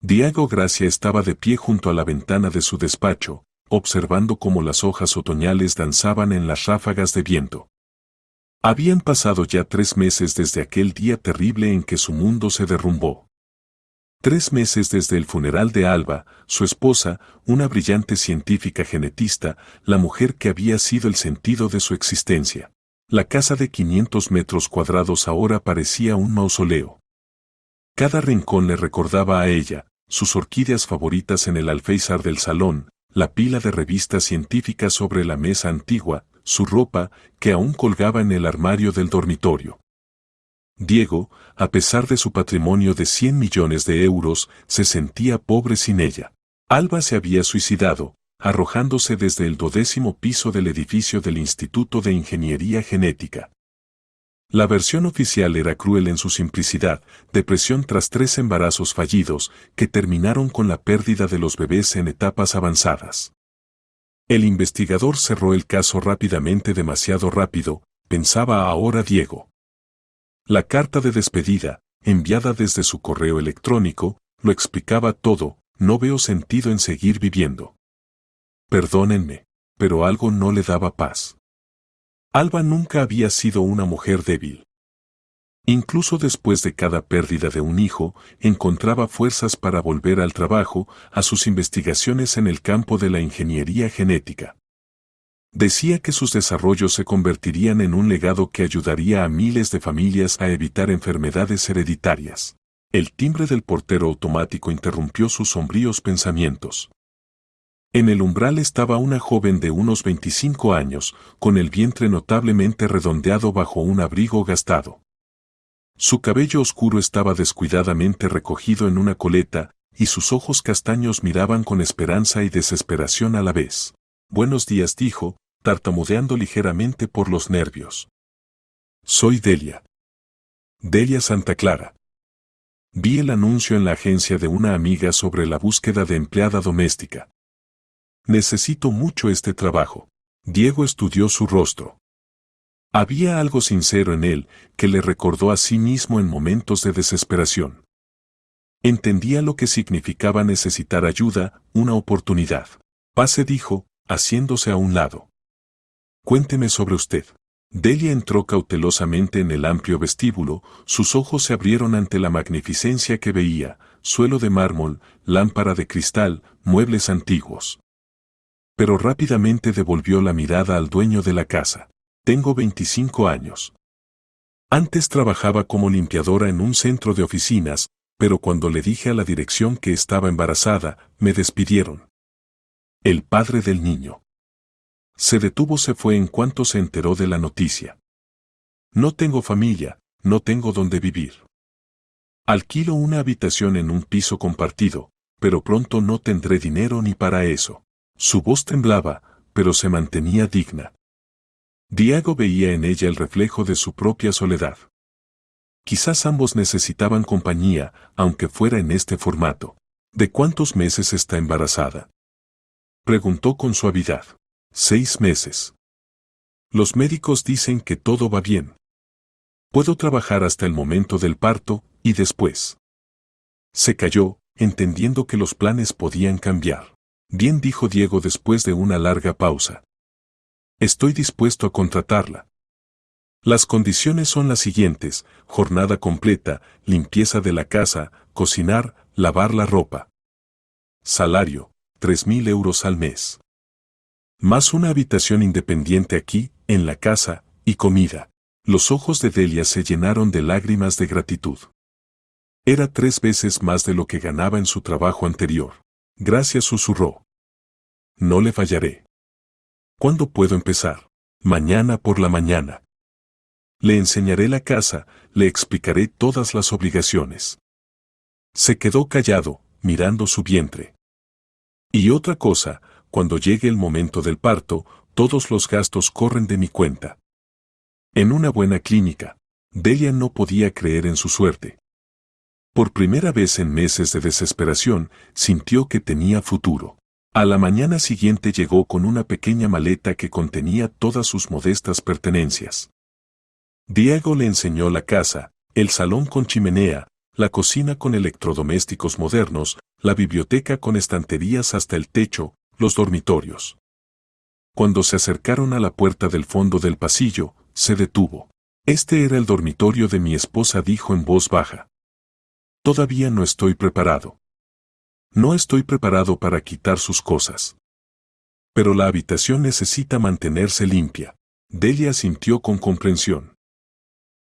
Diego Gracia estaba de pie junto a la ventana de su despacho, observando cómo las hojas otoñales danzaban en las ráfagas de viento. Habían pasado ya 3 meses desde aquel día terrible en que su mundo se derrumbó. 3 meses desde el funeral de Alba, su esposa, una brillante científica genetista, la mujer que había sido el sentido de su existencia. La casa de 500 metros cuadrados ahora parecía un mausoleo. Cada rincón le recordaba a ella, sus orquídeas favoritas en el alféizar del salón, la pila de revistas científicas sobre la mesa antigua, su ropa, que aún colgaba en el armario del dormitorio. Diego, a pesar de su patrimonio de 100 millones de euros, se sentía pobre sin ella. Alba se había suicidado, arrojándose desde el 12º piso del edificio del Instituto de Ingeniería Genética. La versión oficial era cruel en su simplicidad, depresión tras 3 embarazos fallidos, que terminaron con la pérdida de los bebés en etapas avanzadas. El investigador cerró el caso rápidamente, demasiado rápido, pensaba ahora Diego. La carta de despedida, enviada desde su correo electrónico, lo explicaba todo: no veo sentido en seguir viviendo. Perdónenme, pero algo no le daba paz. Alba nunca había sido una mujer débil. Incluso después de cada pérdida de un hijo, encontraba fuerzas para volver al trabajo, a sus investigaciones en el campo de la ingeniería genética. Decía que sus desarrollos se convertirían en un legado que ayudaría a miles de familias a evitar enfermedades hereditarias. El timbre del portero automático interrumpió sus sombríos pensamientos. En el umbral estaba una joven de unos 25 años, con el vientre notablemente redondeado bajo un abrigo gastado. Su cabello oscuro estaba descuidadamente recogido en una coleta, y sus ojos castaños miraban con esperanza y desesperación a la vez. «Buenos días», dijo, tartamudeando ligeramente por los nervios. «Soy Delia. Delia Santa Clara. Vi el anuncio en la agencia de una amiga sobre la búsqueda de empleada doméstica. Necesito mucho este trabajo». Diego estudió su rostro. Había algo sincero en él, que le recordó a sí mismo en momentos de desesperación. Entendía lo que significaba necesitar ayuda, una oportunidad. «Pase», dijo, haciéndose a un lado. «Cuénteme sobre usted». Delia entró cautelosamente en el amplio vestíbulo, sus ojos se abrieron ante la magnificencia que veía: suelo de mármol, lámpara de cristal, muebles antiguos. Pero rápidamente devolvió la mirada al dueño de la casa. «Tengo 25 años. Antes trabajaba como limpiadora en un centro de oficinas, pero cuando le dije a la dirección que estaba embarazada, me despidieron». El padre del niño se detuvo, se fue en cuanto se enteró de la noticia. «No tengo familia, no tengo dónde vivir. Alquilo una habitación en un piso compartido, pero pronto no tendré dinero ni para eso». Su voz temblaba, pero se mantenía digna. Diego veía en ella el reflejo de su propia soledad. Quizás ambos necesitaban compañía, aunque fuera en este formato. «¿De cuántos meses está embarazada?», preguntó con suavidad. «6 meses. Los médicos dicen que todo va bien. Puedo trabajar hasta el momento del parto, y después». Se calló, entendiendo que los planes podían cambiar. «Bien», dijo Diego después de una larga pausa. «Estoy dispuesto a contratarla. Las condiciones son las siguientes: jornada completa, limpieza de la casa, cocinar, lavar la ropa. Salario, 3.000 euros al mes. Más una habitación independiente aquí, en la casa, y comida». Los ojos de Delia se llenaron de lágrimas de gratitud. Era 3 veces más de lo que ganaba en su trabajo anterior. «Gracias», susurró. «No le fallaré». «¿Cuándo puedo empezar?» «Mañana por la mañana. Le enseñaré la casa, le explicaré todas las obligaciones». Se quedó callado, mirando su vientre. «Y otra cosa, cuando llegue el momento del parto, todos los gastos corren de mi cuenta. En una buena clínica». Delia no podía creer en su suerte. Por primera vez en meses de desesperación, sintió que tenía futuro. A la mañana siguiente llegó con una pequeña maleta que contenía todas sus modestas pertenencias. Diego le enseñó la casa, el salón con chimenea, la cocina con electrodomésticos modernos, la biblioteca con estanterías hasta el techo, los dormitorios. Cuando se acercaron a la puerta del fondo del pasillo, se detuvo. Este era el dormitorio de mi esposa, dijo en voz baja. Todavía no estoy preparado. No estoy preparado para quitar sus cosas. Pero la habitación necesita mantenerse limpia. Delia asintió con comprensión.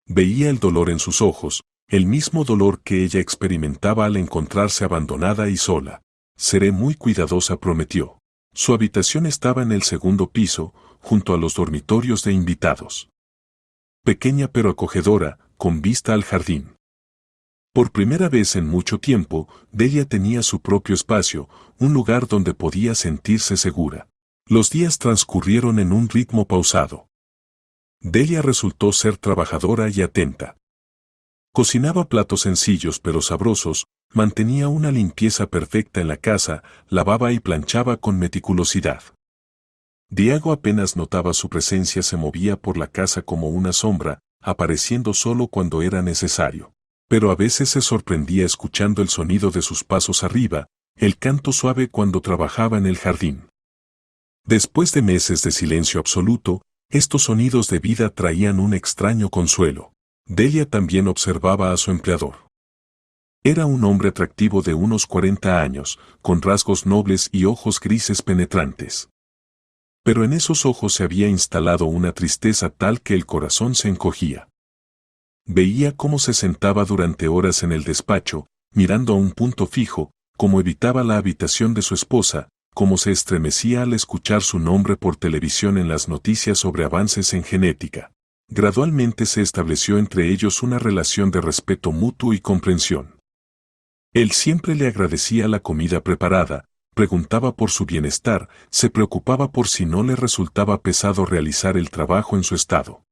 Veía el dolor en sus ojos, el mismo dolor que ella experimentaba al encontrarse abandonada y sola. Seré muy cuidadosa, prometió. Su habitación estaba en el segundo piso, junto a los dormitorios de invitados. Pequeña pero acogedora, con vista al jardín. Por primera vez en mucho tiempo, Delia tenía su propio espacio, un lugar donde podía sentirse segura. Los días transcurrieron en un ritmo pausado. Delia resultó ser trabajadora y atenta. Cocinaba platos sencillos pero sabrosos, mantenía una limpieza perfecta en la casa, lavaba y planchaba con meticulosidad. Diego apenas notaba su presencia, se movía por la casa como una sombra, apareciendo solo cuando era necesario. Pero a veces se sorprendía escuchando el sonido de sus pasos arriba, el canto suave cuando trabajaba en el jardín. Después de meses de silencio absoluto, estos sonidos de vida traían un extraño consuelo. Delia también observaba a su empleador. Era un hombre atractivo de unos 40 años, con rasgos nobles y ojos grises penetrantes. Pero en esos ojos se había instalado una tristeza tal que el corazón se encogía. Veía cómo se sentaba durante horas en el despacho, mirando a un punto fijo, cómo evitaba la habitación de su esposa, cómo se estremecía al escuchar su nombre por televisión en las noticias sobre avances en genética. Gradualmente se estableció entre ellos una relación de respeto mutuo y comprensión. Él siempre le agradecía la comida preparada, preguntaba por su bienestar, se preocupaba por si no le resultaba pesado realizar el trabajo en su estado.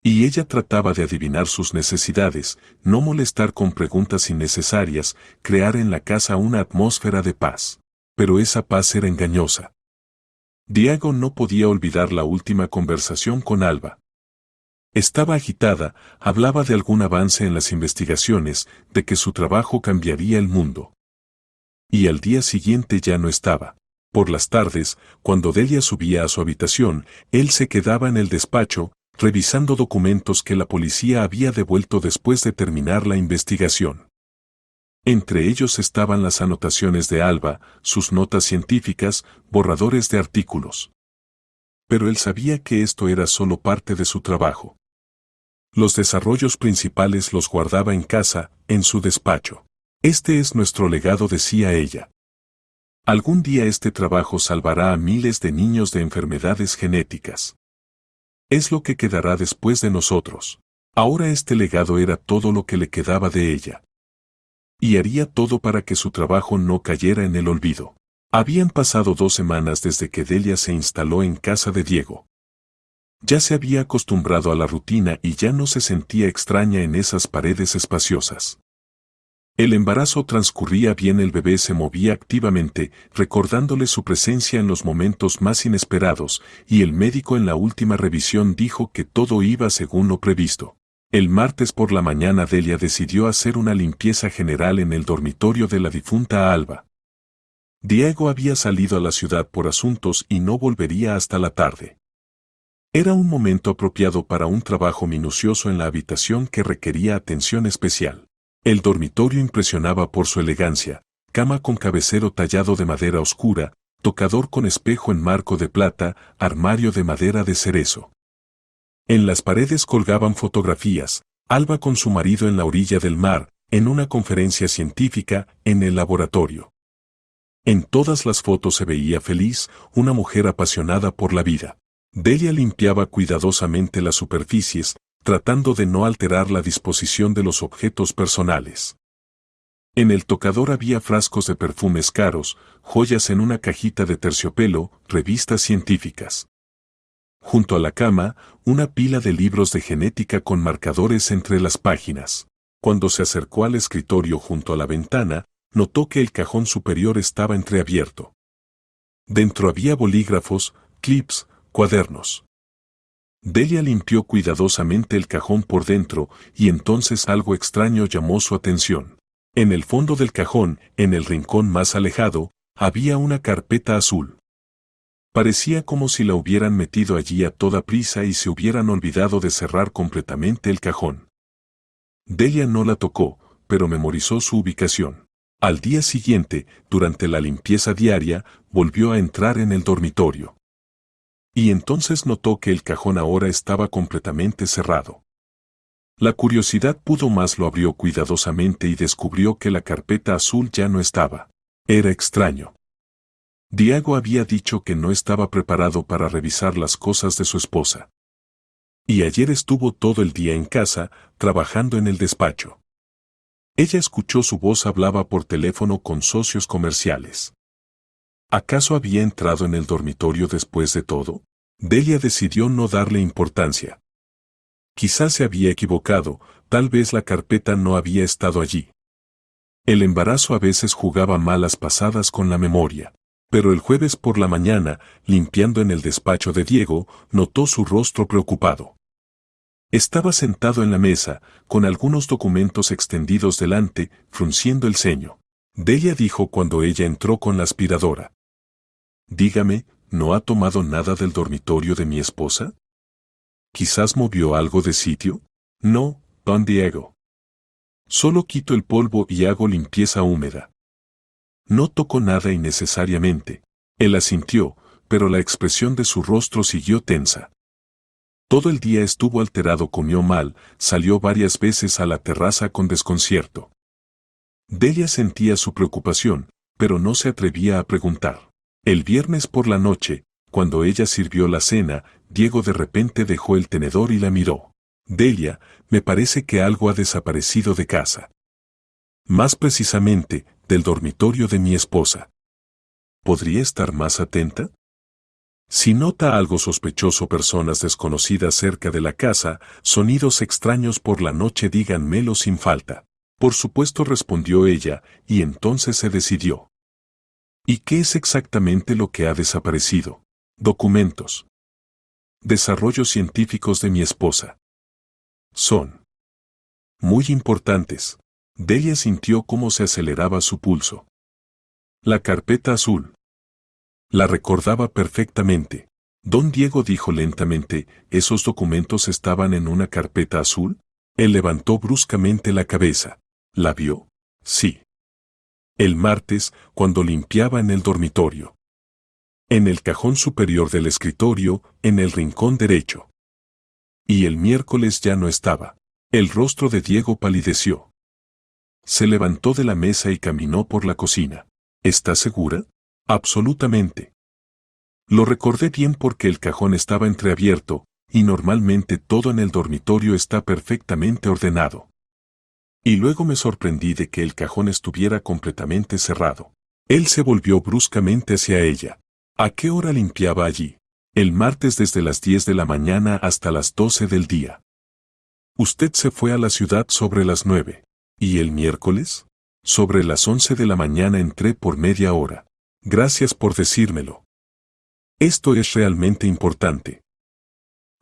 Y ella trataba de adivinar sus necesidades, no molestar con preguntas innecesarias, crear en la casa una atmósfera de paz. Pero esa paz era engañosa. Diego no podía olvidar la última conversación con Alba. Estaba agitada, hablaba de algún avance en las investigaciones, de que su trabajo cambiaría el mundo. Y al día siguiente ya no estaba. Por las tardes, cuando Delia subía a su habitación, él se quedaba en el despacho, revisando documentos que la policía había devuelto después de terminar la investigación. Entre ellos estaban las anotaciones de Alba, sus notas científicas, borradores de artículos. Pero él sabía que esto era solo parte de su trabajo. Los desarrollos principales los guardaba en casa, en su despacho. Este es nuestro legado, decía ella. Algún día este trabajo salvará a miles de niños de enfermedades genéticas. Es lo que quedará después de nosotros. Ahora este legado era todo lo que le quedaba de ella. Y haría todo para que su trabajo no cayera en el olvido. Habían pasado 2 semanas desde que Delia se instaló en casa de Diego. Ya se había acostumbrado a la rutina y ya no se sentía extraña en esas paredes espaciosas. El embarazo transcurría bien, el bebé se movía activamente, recordándole su presencia en los momentos más inesperados, y el médico en la última revisión dijo que todo iba según lo previsto. El martes por la mañana Delia decidió hacer una limpieza general en el dormitorio de la difunta Alba. Diego había salido a la ciudad por asuntos y no volvería hasta la tarde. Era un momento apropiado para un trabajo minucioso en la habitación que requería atención especial. El dormitorio impresionaba por su elegancia, cama con cabecero tallado de madera oscura, tocador con espejo en marco de plata, armario de madera de cerezo. En las paredes colgaban fotografías, Alba con su marido en la orilla del mar, en una conferencia científica, en el laboratorio. En todas las fotos se veía feliz, una mujer apasionada por la vida. Delia limpiaba cuidadosamente las superficies, tratando de no alterar la disposición de los objetos personales. En el tocador había frascos de perfumes caros, joyas en una cajita de terciopelo, revistas científicas. Junto a la cama, una pila de libros de genética con marcadores entre las páginas. Cuando se acercó al escritorio junto a la ventana, notó que el cajón superior estaba entreabierto. Dentro había bolígrafos, clips, cuadernos. Delia limpió cuidadosamente el cajón por dentro y entonces algo extraño llamó su atención. En el fondo del cajón, en el rincón más alejado, había una carpeta azul. Parecía como si la hubieran metido allí a toda prisa y se hubieran olvidado de cerrar completamente el cajón. Delia no la tocó, pero memorizó su ubicación. Al día siguiente, durante la limpieza diaria, volvió a entrar en el dormitorio. Y entonces notó que el cajón ahora estaba completamente cerrado. La curiosidad pudo más, lo abrió cuidadosamente y descubrió que la carpeta azul ya no estaba. Era extraño. Diego había dicho que no estaba preparado para revisar las cosas de su esposa. Y ayer estuvo todo el día en casa, trabajando en el despacho. Ella escuchó su voz, hablaba por teléfono con socios comerciales. ¿Acaso había entrado en el dormitorio después de todo? Delia decidió no darle importancia. Quizás se había equivocado, tal vez la carpeta no había estado allí. El embarazo a veces jugaba malas pasadas con la memoria. Pero el jueves por la mañana, limpiando en el despacho de Diego, notó su rostro preocupado. Estaba sentado en la mesa, con algunos documentos extendidos delante, frunciendo el ceño. Delia dijo cuando ella entró con la aspiradora. Dígame, ¿no ha tomado nada del dormitorio de mi esposa? ¿Quizás movió algo de sitio? No, don Diego. Solo quito el polvo y hago limpieza húmeda. No tocó nada innecesariamente. Él asintió, pero la expresión de su rostro siguió tensa. Todo el día estuvo alterado, comió mal, salió varias veces a la terraza con desconcierto. Delia sentía su preocupación, pero no se atrevía a preguntar. El viernes por la noche, cuando ella sirvió la cena, Diego de repente dejó el tenedor y la miró. Delia, me parece que algo ha desaparecido de casa. Más precisamente, del dormitorio de mi esposa. ¿Podría estar más atenta? Si nota algo sospechoso, personas desconocidas cerca de la casa, sonidos extraños por la noche, díganmelo sin falta. Por supuesto, respondió ella, y entonces se decidió. ¿Y qué es exactamente lo que ha desaparecido? Documentos. Desarrollos científicos de mi esposa. Son muy importantes. Delia sintió cómo se aceleraba su pulso. La carpeta azul. La recordaba perfectamente. Don Diego dijo lentamente, ¿esos documentos estaban en una carpeta azul? Él levantó bruscamente la cabeza. ¿La vio? Sí. El martes, cuando limpiaba en el dormitorio. En el cajón superior del escritorio, en el rincón derecho. Y el miércoles ya no estaba. El rostro de Diego palideció. Se levantó de la mesa y caminó por la cocina. ¿Está segura? Absolutamente. Lo recordé bien porque el cajón estaba entreabierto, y normalmente todo en el dormitorio está perfectamente ordenado. Y luego me sorprendí de que el cajón estuviera completamente cerrado. Él se volvió bruscamente hacia ella. ¿A qué hora limpiaba allí? El martes desde las 10 de la mañana hasta las 12 del día. Usted se fue a la ciudad sobre las 9. ¿Y el miércoles? Sobre las 11 de la mañana entré por media hora. Gracias por decírmelo. Esto es realmente importante.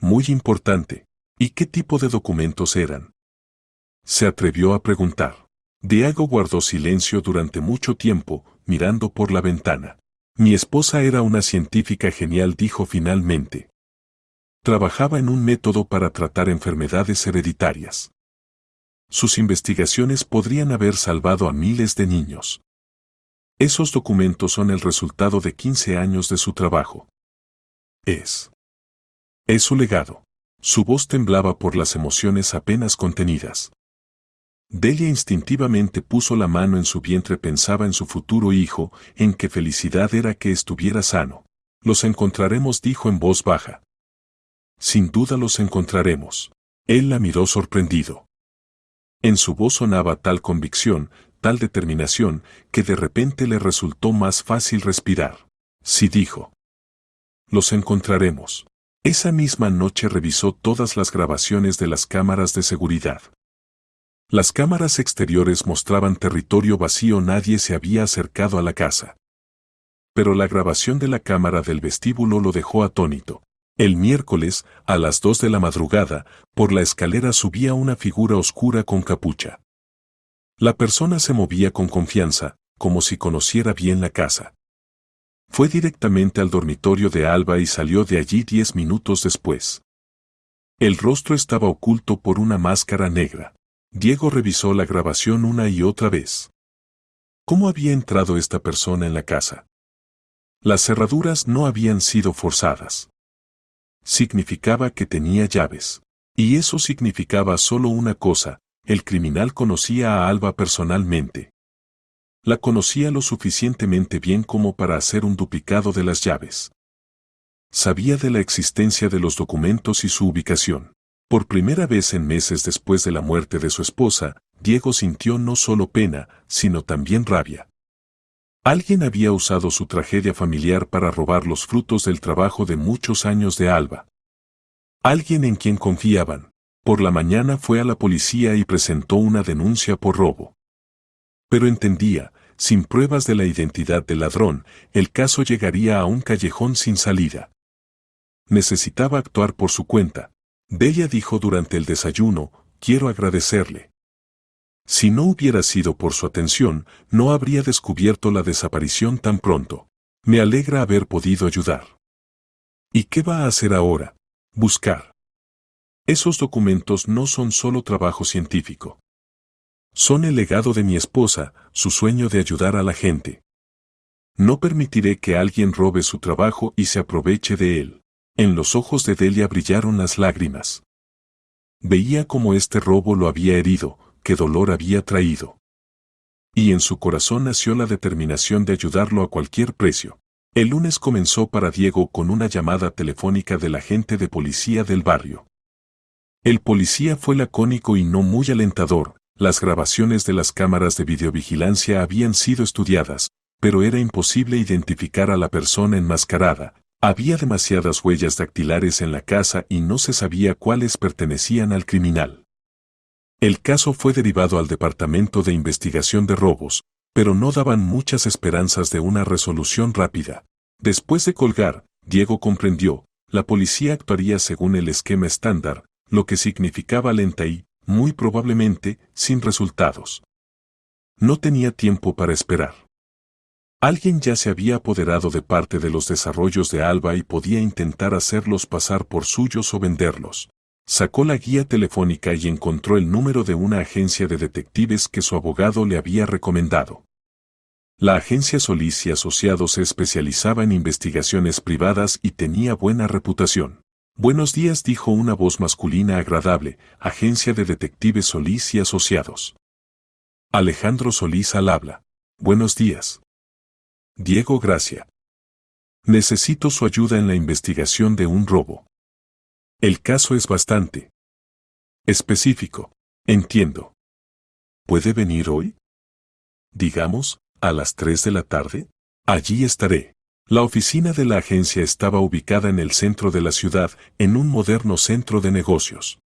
Muy importante. ¿Y qué tipo de documentos eran? Se atrevió a preguntar. Diego guardó silencio durante mucho tiempo, mirando por la ventana. Mi esposa era una científica genial, dijo finalmente. Trabajaba en un método para tratar enfermedades hereditarias. Sus investigaciones podrían haber salvado a miles de niños. Esos documentos son el resultado de 15 años de su trabajo. Es su legado. Su voz temblaba por las emociones apenas contenidas. Delia instintivamente puso la mano en su vientre, pensaba en su futuro hijo, en qué felicidad era que estuviera sano. Los encontraremos, dijo en voz baja. Sin duda los encontraremos. Él la miró sorprendido. En su voz sonaba tal convicción, tal determinación, que de repente le resultó más fácil respirar. Sí, dijo. Los encontraremos. Esa misma noche revisó todas las grabaciones de las cámaras de seguridad. Las cámaras exteriores mostraban territorio vacío, nadie se había acercado a la casa. Pero la grabación de la cámara del vestíbulo lo dejó atónito. El miércoles, a las 2 de la madrugada, por la escalera subía una figura oscura con capucha. La persona se movía con confianza, como si conociera bien la casa. Fue directamente al dormitorio de Alba y salió de allí 10 minutos después. El rostro estaba oculto por una máscara negra. Diego revisó la grabación una y otra vez. ¿Cómo había entrado esta persona en la casa? Las cerraduras no habían sido forzadas. Significaba que tenía llaves. Y eso significaba solo una cosa: el criminal conocía a Alba personalmente. La conocía lo suficientemente bien como para hacer un duplicado de las llaves. Sabía de la existencia de los documentos y su ubicación. Por primera vez en meses después de la muerte de su esposa, Diego sintió no solo pena, sino también rabia. Alguien había usado su tragedia familiar para robar los frutos del trabajo de muchos años de Alba. Alguien en quien confiaban. Por la mañana fue a la policía y presentó una denuncia por robo. Pero entendía, sin pruebas de la identidad del ladrón, el caso llegaría a un callejón sin salida. Necesitaba actuar por su cuenta. Delia dijo durante el desayuno: quiero agradecerle. Si no hubiera sido por su atención, no habría descubierto la desaparición tan pronto. Me alegra haber podido ayudar. ¿Y qué va a hacer ahora? Buscar. Esos documentos no son solo trabajo científico. Son el legado de mi esposa, su sueño de ayudar a la gente. No permitiré que alguien robe su trabajo y se aproveche de él. En los ojos de Delia brillaron las lágrimas. Veía cómo este robo lo había herido, qué dolor había traído. Y en su corazón nació la determinación de ayudarlo a cualquier precio. El lunes comenzó para Diego con una llamada telefónica del agente de policía del barrio. El policía fue lacónico y no muy alentador. Las grabaciones de las cámaras de videovigilancia habían sido estudiadas, pero era imposible identificar a la persona enmascarada. Había demasiadas huellas dactilares en la casa y no se sabía cuáles pertenecían al criminal. El caso fue derivado al Departamento de Investigación de Robos, pero no daban muchas esperanzas de una resolución rápida. Después de colgar, Diego comprendió: la policía actuaría según el esquema estándar, lo que significaba lenta y, muy probablemente, sin resultados. No tenía tiempo para esperar. Alguien ya se había apoderado de parte de los desarrollos de Alba y podía intentar hacerlos pasar por suyos o venderlos. Sacó la guía telefónica y encontró el número de una agencia de detectives que su abogado le había recomendado. La agencia Solís y Asociados se especializaba en investigaciones privadas y tenía buena reputación. Buenos días, dijo una voz masculina agradable. Agencia de detectives Solís y Asociados. Alejandro Solís al habla. Buenos días. Diego Gracia. Necesito su ayuda en la investigación de un robo. El caso es bastante específico. Entiendo. ¿Puede venir hoy? Digamos, a las 3 de la tarde. Allí estaré. La oficina de la agencia estaba ubicada en el centro de la ciudad, en un moderno centro de negocios.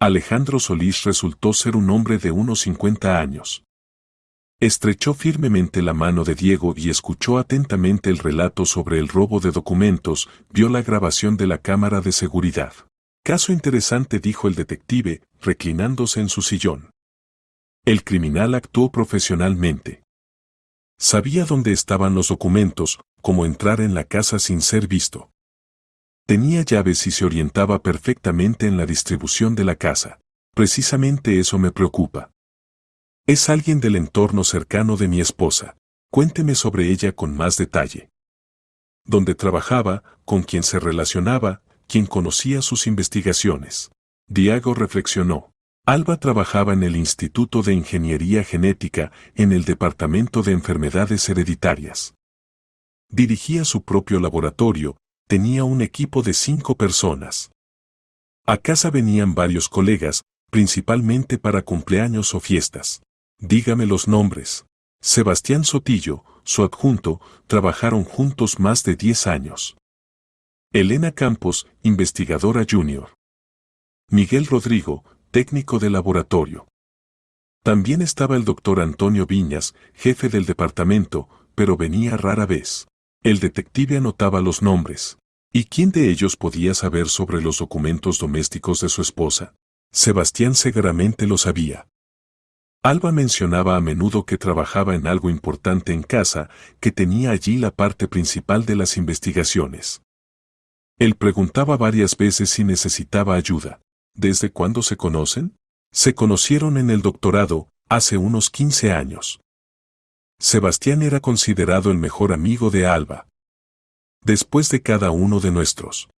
Alejandro Solís resultó ser un hombre de unos 50 años. Estrechó firmemente la mano de Diego y escuchó atentamente el relato sobre el robo de documentos. Vio la grabación de la cámara de seguridad. Caso interesante, dijo el detective, reclinándose en su sillón. El criminal actuó profesionalmente. Sabía dónde estaban los documentos, cómo entrar en la casa sin ser visto. Tenía llaves y se orientaba perfectamente en la distribución de la casa. Precisamente eso me preocupa. Es alguien del entorno cercano de mi esposa. Cuénteme sobre ella con más detalle. ¿Dónde trabajaba? ¿Con quién se relacionaba? ¿Quién conocía sus investigaciones? Diego reflexionó. Alba trabajaba en el Instituto de Ingeniería Genética, en el Departamento de Enfermedades Hereditarias. Dirigía su propio laboratorio, tenía un equipo de 5 personas. A casa venían varios colegas, principalmente para cumpleaños o fiestas. Dígame los nombres. Sebastián Sotillo, su adjunto, trabajaron juntos más de 10 años. Elena Campos, investigadora junior. Miguel Rodrigo, técnico de laboratorio. También estaba el doctor Antonio Viñas, jefe del departamento, pero venía rara vez. El detective anotaba los nombres. ¿Y quién de ellos podía saber sobre los documentos domésticos de su esposa? Sebastián seguramente lo sabía. Alba mencionaba a menudo que trabajaba en algo importante en casa, que tenía allí la parte principal de las investigaciones. Él preguntaba varias veces si necesitaba ayuda. ¿Desde cuándo se conocen? Se conocieron en el doctorado, hace unos 15 años. Sebastián era considerado el mejor amigo de Alba. Después de cada uno de nuestros.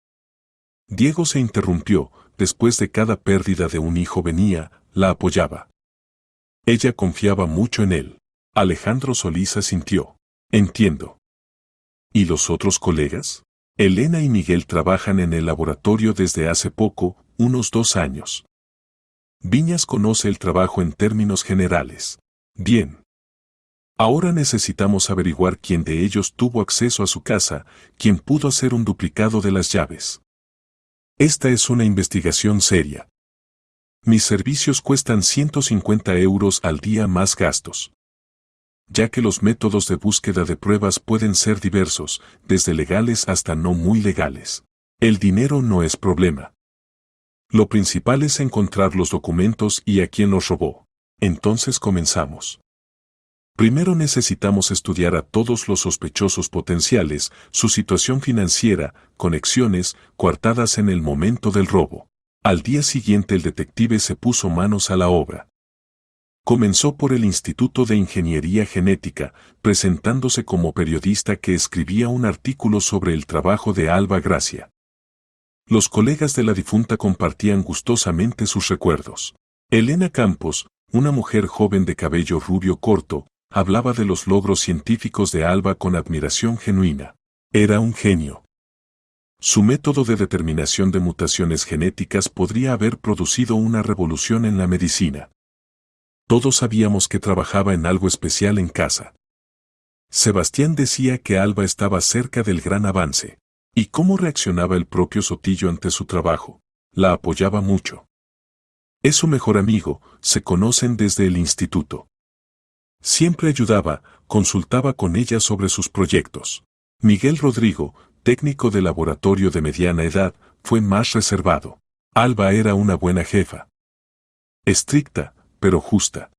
Diego se interrumpió, después de cada pérdida de un hijo venía, la apoyaba. Ella confiaba mucho en él. Alejandro Solís asintió. Entiendo. ¿Y los otros colegas? Elena y Miguel trabajan en el laboratorio desde hace poco, unos 2 años. Viñas conoce el trabajo en términos generales. Bien. Ahora necesitamos averiguar quién de ellos tuvo acceso a su casa, quién pudo hacer un duplicado de las llaves. Esta es una investigación seria. Mis servicios cuestan 150 € al día más gastos. Ya que los métodos de búsqueda de pruebas pueden ser diversos, desde legales hasta no muy legales. El dinero no es problema. Lo principal es encontrar los documentos y a quién los robó. Entonces comenzamos. Primero necesitamos estudiar a todos los sospechosos potenciales, su situación financiera, conexiones, coartadas en el momento del robo. Al día siguiente el detective se puso manos a la obra. Comenzó por el Instituto de Ingeniería Genética, presentándose como periodista que escribía un artículo sobre el trabajo de Alba Gracia. Los colegas de la difunta compartían gustosamente sus recuerdos. Elena Campos, una mujer joven de cabello rubio corto, hablaba de los logros científicos de Alba con admiración genuina. Era un genio. Su método de determinación de mutaciones genéticas podría haber producido una revolución en la medicina. Todos sabíamos que trabajaba en algo especial en casa. Sebastián decía que Alba estaba cerca del gran avance. ¿Y cómo reaccionaba el propio Sotillo ante su trabajo? La apoyaba mucho. Es su mejor amigo, se conocen desde el instituto. Siempre ayudaba, consultaba con ella sobre sus proyectos. Miguel Rodrigo, técnico de laboratorio de mediana edad, fue más reservado. Alba era una buena jefa. Estricta, pero justa.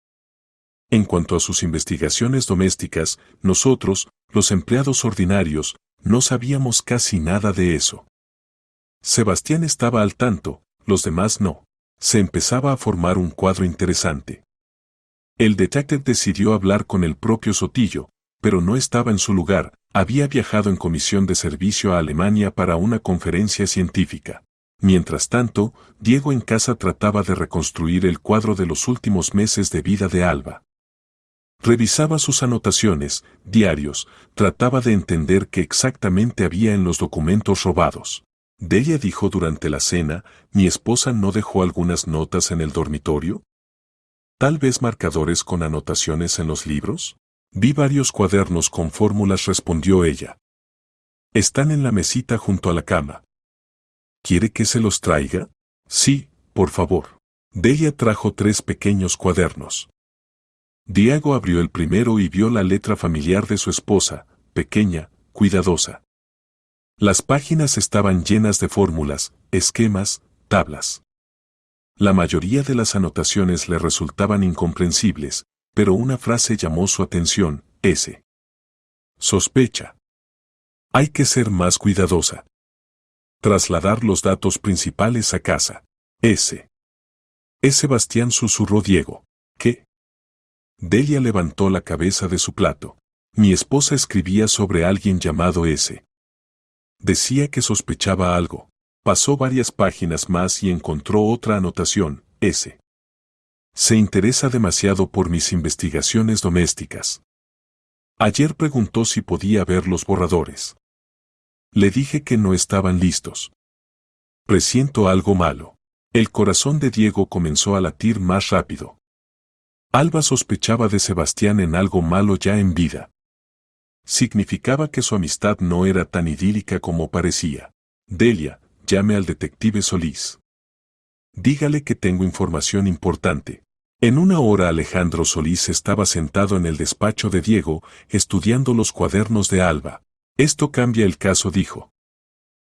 En cuanto a sus investigaciones domésticas, nosotros, los empleados ordinarios, no sabíamos casi nada de eso. Sebastián estaba al tanto, los demás no. Se empezaba a formar un cuadro interesante. El detective decidió hablar con el propio Sotillo, pero no estaba en su lugar, había viajado en comisión de servicio a Alemania para una conferencia científica. Mientras tanto, Diego en casa trataba de reconstruir el cuadro de los últimos meses de vida de Alba. Revisaba sus anotaciones, diarios, trataba de entender qué exactamente había en los documentos robados. Delia dijo durante la cena, ¿mi esposa no dejó algunas notas en el dormitorio? ¿Tal vez marcadores con anotaciones en los libros? Vi varios cuadernos con fórmulas, respondió ella. Están en la mesita junto a la cama. ¿Quiere que se los traiga? Sí, por favor. Delia trajo 3 pequeños cuadernos. Diego abrió el primero y vio la letra familiar de su esposa, pequeña, cuidadosa. Las páginas estaban llenas de fórmulas, esquemas, tablas. La mayoría de las anotaciones le resultaban incomprensibles, pero una frase llamó su atención, S. Sospecha. Hay que ser más cuidadosa. Trasladar los datos principales a casa. S. Es Sebastián, susurró Diego. ¿Qué? Delia levantó la cabeza de su plato. Mi esposa escribía sobre alguien llamado S. Decía que sospechaba algo. Pasó varias páginas más y encontró otra anotación, S. Se interesa demasiado por mis investigaciones domésticas. Ayer preguntó si podía ver los borradores. Le dije que no estaban listos. Presiento algo malo. El corazón de Diego comenzó a latir más rápido. Alba sospechaba de Sebastián en algo malo ya en vida. Significaba que su amistad no era tan idílica como parecía. Delia, llame al detective Solís. Dígale que tengo información importante. En una hora Alejandro Solís estaba sentado en el despacho de Diego, estudiando los cuadernos de Alba. Esto cambia el caso, dijo.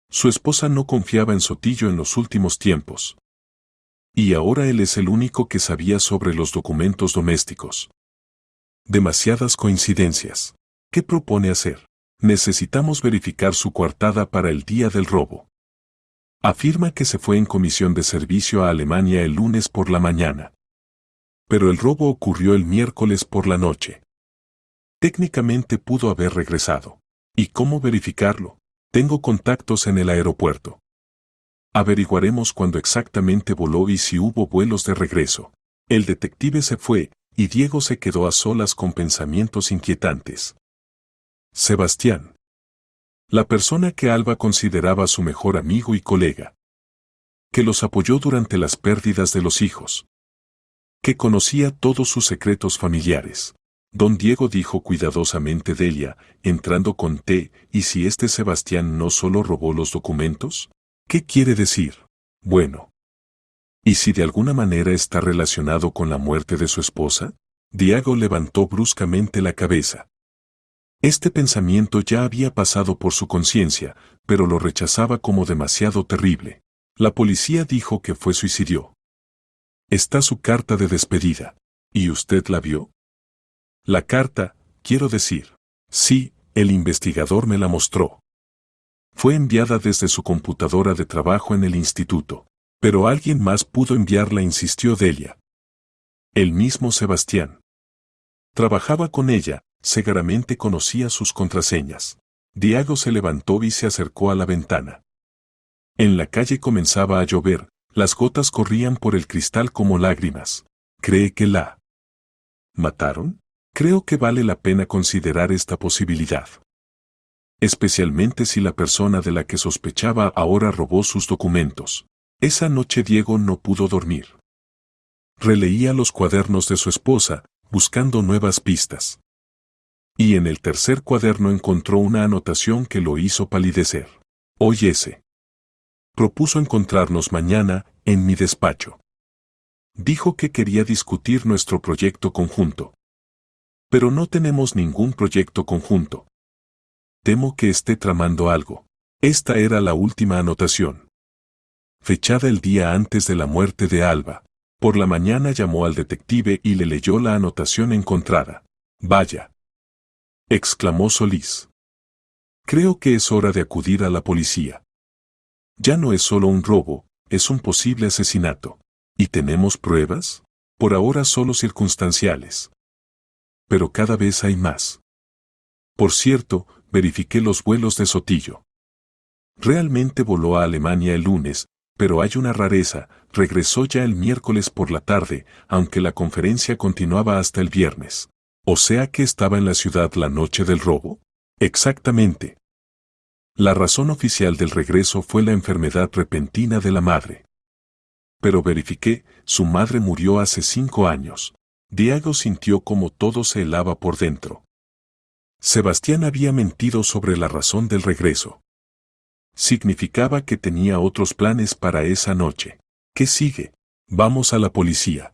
Su esposa no confiaba en Sotillo en los últimos tiempos. Y ahora él es el único que sabía sobre los documentos domésticos. Demasiadas coincidencias. ¿Qué propone hacer? Necesitamos verificar su coartada para el día del robo. Afirma que se fue en comisión de servicio a Alemania el lunes por la mañana. Pero el robo ocurrió el miércoles por la noche. Técnicamente pudo haber regresado. ¿Y cómo verificarlo? Tengo contactos en el aeropuerto. Averiguaremos cuándo exactamente voló y si hubo vuelos de regreso. El detective se fue, y Diego se quedó a solas con pensamientos inquietantes. Sebastián. La persona que Alba consideraba su mejor amigo y colega. Que los apoyó durante las pérdidas de los hijos. Que conocía todos sus secretos familiares. Don Diego dijo cuidadosamente Delia, entrando con té, ¿y si este Sebastián no solo robó los documentos? ¿Qué quiere decir? Bueno. ¿Y si de alguna manera está relacionado con la muerte de su esposa? Diego levantó bruscamente la cabeza. Este pensamiento ya había pasado por su conciencia, pero lo rechazaba como demasiado terrible. La policía dijo que fue suicidio. Está su carta de despedida. ¿Y usted la vio? La carta, quiero decir. Sí, el investigador me la mostró. Fue enviada desde su computadora de trabajo en el instituto. Pero alguien más pudo enviarla, insistió Delia. El mismo Sebastián. Trabajaba con ella, seguramente conocía sus contraseñas. Diego se levantó y se acercó a la ventana. En la calle comenzaba a llover, las gotas corrían por el cristal como lágrimas. ¿Cree que la mataron? Creo que vale la pena considerar esta posibilidad. Especialmente si la persona de la que sospechaba ahora robó sus documentos. Esa noche Diego no pudo dormir. Releía los cuadernos de su esposa, buscando nuevas pistas. Y en el tercer cuaderno encontró una anotación que lo hizo palidecer. Oyese. Propuso encontrarnos mañana, en mi despacho. Dijo que quería discutir nuestro proyecto conjunto. Pero no tenemos ningún proyecto conjunto. Temo que esté tramando algo. Esta era la última anotación. Fechada el día antes de la muerte de Alba. Por la mañana llamó al detective y le leyó la anotación encontrada. Vaya. Exclamó Solís. Creo que es hora de acudir a la policía. Ya no es solo un robo, es un posible asesinato. ¿Y tenemos pruebas? Por ahora solo circunstanciales. Pero cada vez hay más. Por cierto, verifiqué los vuelos de Sotillo. Realmente voló a Alemania el lunes, pero hay una rareza, regresó ya el miércoles por la tarde, aunque la conferencia continuaba hasta el viernes. ¿O sea que estaba en la ciudad la noche del robo? Exactamente. La razón oficial del regreso fue la enfermedad repentina de la madre. Pero verifiqué, su madre murió hace 5 años. Diego sintió como todo se helaba por dentro. Sebastián había mentido sobre la razón del regreso. Significaba que tenía otros planes para esa noche. ¿Qué sigue? Vamos a la policía.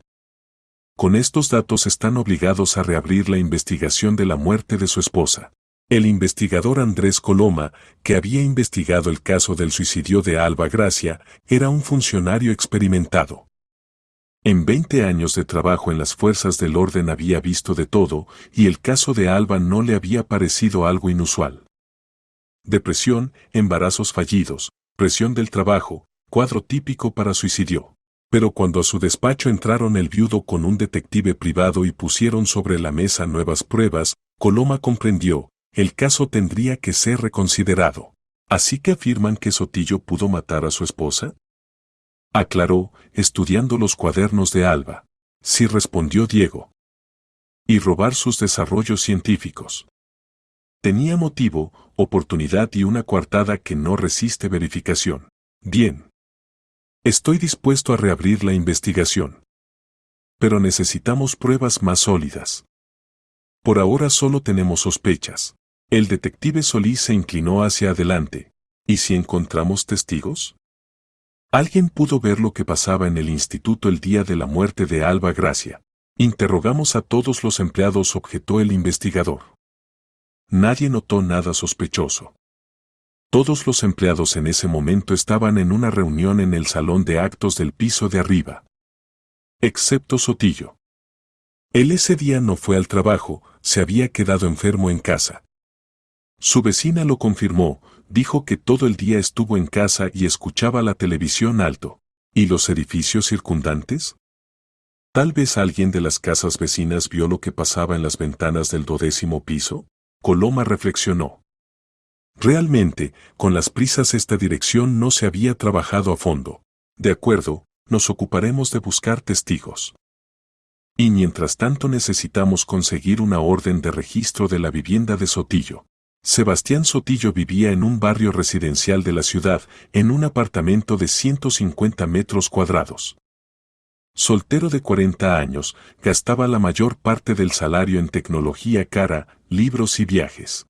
Con estos datos están obligados a reabrir la investigación de la muerte de su esposa. El investigador Andrés Coloma, que había investigado el caso del suicidio de Alba Gracia, era un funcionario experimentado. En 20 años de trabajo en las fuerzas del orden había visto de todo, y el caso de Alba no le había parecido algo inusual. Depresión, embarazos fallidos, presión del trabajo, cuadro típico para suicidio. Pero cuando a su despacho entraron el viudo con un detective privado y pusieron sobre la mesa nuevas pruebas, Coloma comprendió, el caso tendría que ser reconsiderado. ¿Así que afirman que Sotillo pudo matar a su esposa? Aclaró, estudiando los cuadernos de Alba. Sí, respondió Diego. Y robar sus desarrollos científicos. Tenía motivo, oportunidad y una coartada que no resiste verificación. Bien. Estoy dispuesto a reabrir la investigación. Pero necesitamos pruebas más sólidas. Por ahora solo tenemos sospechas. El detective Solís se inclinó hacia adelante. ¿Y si encontramos testigos? ¿Alguien pudo ver lo que pasaba en el instituto el día de la muerte de Alba Gracia? Interrogamos a todos los empleados, objetó el investigador. Nadie notó nada sospechoso. Todos los empleados en ese momento estaban en una reunión en el salón de actos del piso de arriba. excepto Sotillo. Él ese día no fue al trabajo, se había quedado enfermo en casa. Su vecina lo confirmó, dijo que todo el día estuvo en casa y escuchaba la televisión alto. ¿Y los edificios circundantes? Tal vez alguien de las casas vecinas vio lo que pasaba en las ventanas del 12º piso. Coloma reflexionó. Realmente, con las prisas esta dirección no se había trabajado a fondo. De acuerdo, nos ocuparemos de buscar testigos. Y mientras tanto necesitamos conseguir una orden de registro de la vivienda de Sotillo. Sebastián Sotillo vivía en un barrio residencial de la ciudad, en un apartamento de 150 metros cuadrados. Soltero de 40 años, gastaba la mayor parte del salario en tecnología cara, libros y viajes.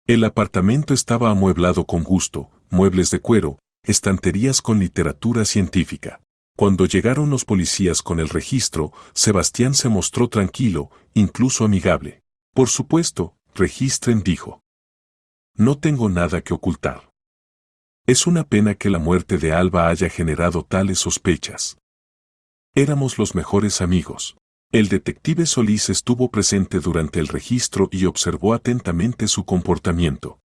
El apartamento estaba amueblado con gusto, muebles de cuero, estanterías con literatura científica. Cuando llegaron los policías con el registro, Sebastián se mostró tranquilo, incluso amigable. Por supuesto, registren, dijo. No tengo nada que ocultar. Es una pena que la muerte de Alba haya generado tales sospechas. Éramos los mejores amigos. El detective Solís estuvo presente durante el registro y observó atentamente su comportamiento.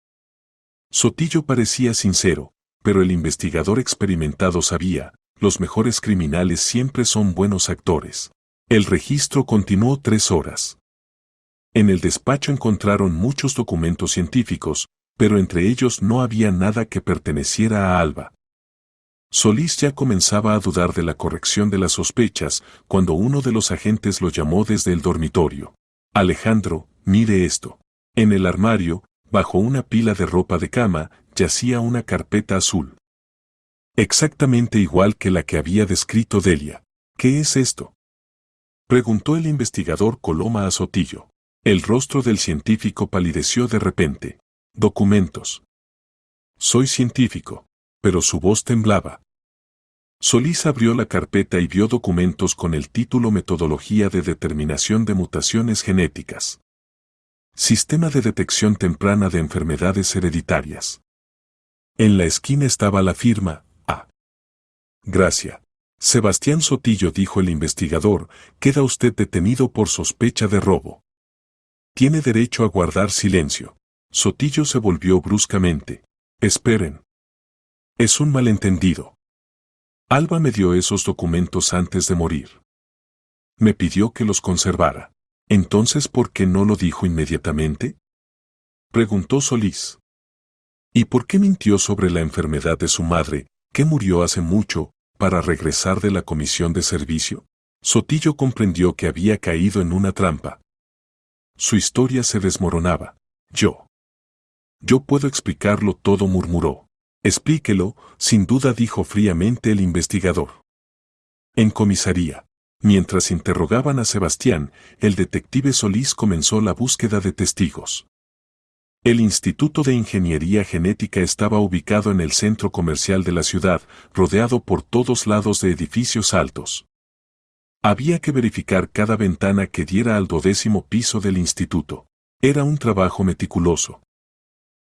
Sotillo parecía sincero, pero el investigador experimentado sabía, los mejores criminales siempre son buenos actores. El registro continuó 3 horas. En el despacho encontraron muchos documentos científicos, pero entre ellos no había nada que perteneciera a Alba. Solís ya comenzaba a dudar de la corrección de las sospechas cuando uno de los agentes lo llamó desde el dormitorio. Alejandro, mire esto. En el armario, bajo una pila de ropa de cama, yacía una carpeta azul. Exactamente igual que la que había descrito Delia. ¿Qué es esto?, preguntó el investigador Coloma a Sotillo. El rostro del científico palideció de repente. Documentos. Soy científico. Pero su voz temblaba. Solís abrió la carpeta y vio documentos con el título Metodología de Determinación de Mutaciones Genéticas. Sistema de Detección Temprana de Enfermedades Hereditarias. En la esquina estaba la firma, A. Gracia. Sebastián Sotillo, dijo el investigador, queda usted detenido por sospecha de robo. Tiene derecho a guardar silencio. Sotillo se volvió bruscamente. Esperen. Es un malentendido. Alba me dio esos documentos antes de morir. Me pidió que los conservara. Entonces, ¿por qué no lo dijo inmediatamente?, preguntó Solís. ¿Y por qué mintió sobre la enfermedad de su madre, que murió hace mucho, para regresar de la comisión de servicio? Sotillo comprendió que había caído en una trampa. Su historia se desmoronaba. Yo puedo explicarlo todo, murmuró. Explíquelo, sin duda, dijo fríamente el investigador. En comisaría. Mientras interrogaban a Sebastián, el detective Solís comenzó la búsqueda de testigos. El Instituto de Ingeniería Genética estaba ubicado en el centro comercial de la ciudad, rodeado por todos lados de edificios altos. Había que verificar cada ventana que diera al 12º piso del instituto. Era un trabajo meticuloso.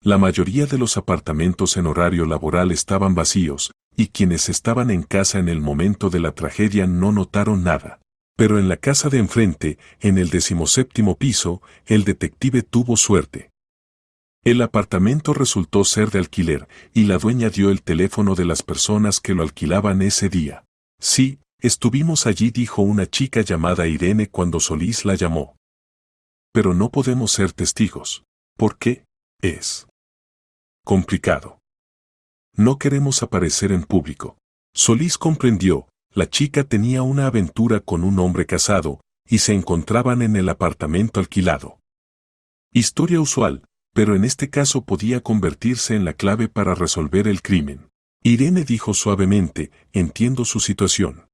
La mayoría de los apartamentos en horario laboral estaban vacíos, y quienes estaban en casa en el momento de la tragedia no notaron nada. Pero en la casa de enfrente, en el 17º piso, el detective tuvo suerte. El apartamento resultó ser de alquiler, y la dueña dio el teléfono de las personas que lo alquilaban ese día. Sí, estuvimos allí, dijo una chica llamada Irene cuando Solís la llamó. Pero no podemos ser testigos. ¿Por qué? Es complicado. No queremos aparecer en público. Solís comprendió, la chica tenía una aventura con un hombre casado, y se encontraban en el apartamento alquilado. Historia usual, pero en este caso podía convertirse en la clave para resolver el crimen. Irene dijo suavemente, entiendo su situación.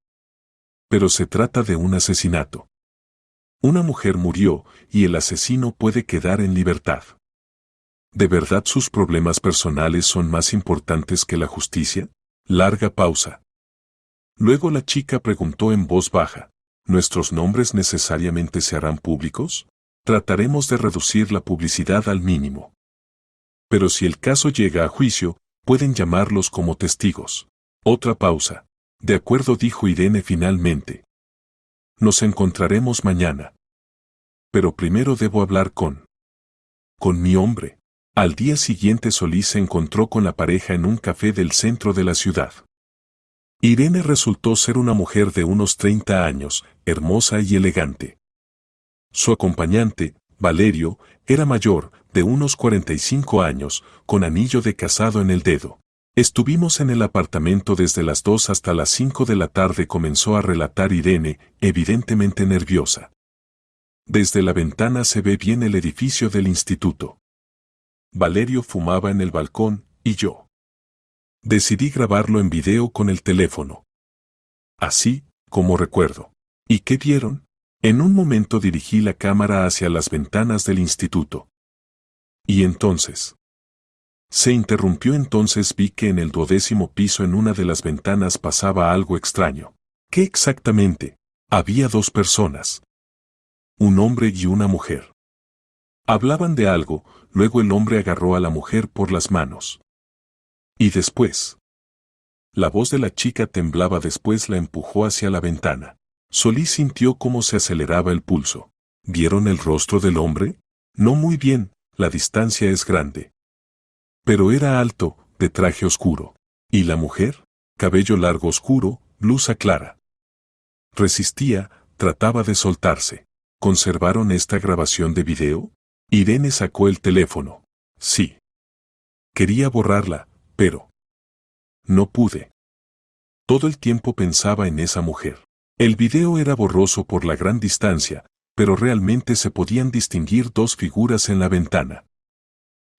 Pero se trata de un asesinato. Una mujer murió, y el asesino puede quedar en libertad. ¿De verdad sus problemas personales son más importantes que la justicia? Larga pausa. Luego la chica preguntó en voz baja, ¿nuestros nombres necesariamente se harán públicos? Trataremos de reducir la publicidad al mínimo. Pero si el caso llega a juicio, pueden llamarlos como testigos. Otra pausa. De acuerdo, dijo Irene finalmente. Nos encontraremos mañana. Pero primero debo hablar con mi hombre. Al día siguiente Solís se encontró con la pareja en un café del centro de la ciudad. Irene resultó ser una mujer de unos 30 años, hermosa y elegante. Su acompañante, Valerio, era mayor, de unos 45 años, con anillo de casado en el dedo. Estuvimos en el apartamento desde las 2 hasta las 5 de la tarde, comenzó a relatar Irene, evidentemente nerviosa. Desde la ventana se ve bien el edificio del instituto. Valerio fumaba en el balcón, y yo decidí grabarlo en video con el teléfono. Así, como recuerdo. ¿Y qué vieron? En un momento dirigí la cámara hacia las ventanas del instituto. Y entonces se interrumpió. Entonces vi que en el 12º piso en una de las ventanas pasaba algo extraño. ¿Qué exactamente? Había 2 personas. Un hombre y una mujer. Hablaban de algo, luego el hombre agarró a la mujer por las manos. Y después. La voz de la chica temblaba, después la empujó hacia la ventana. Solís sintió cómo se aceleraba el pulso. ¿Vieron el rostro del hombre? No muy bien, la distancia es grande. Pero era alto, de traje oscuro. ¿Y la mujer? Cabello largo oscuro, blusa clara. Resistía, trataba de soltarse. ¿Conservaron esta grabación de video? Irene sacó el teléfono. Sí. Quería borrarla, pero no pude. Todo el tiempo pensaba en esa mujer. El video era borroso por la gran distancia, pero realmente se podían distinguir 2 figuras en la ventana.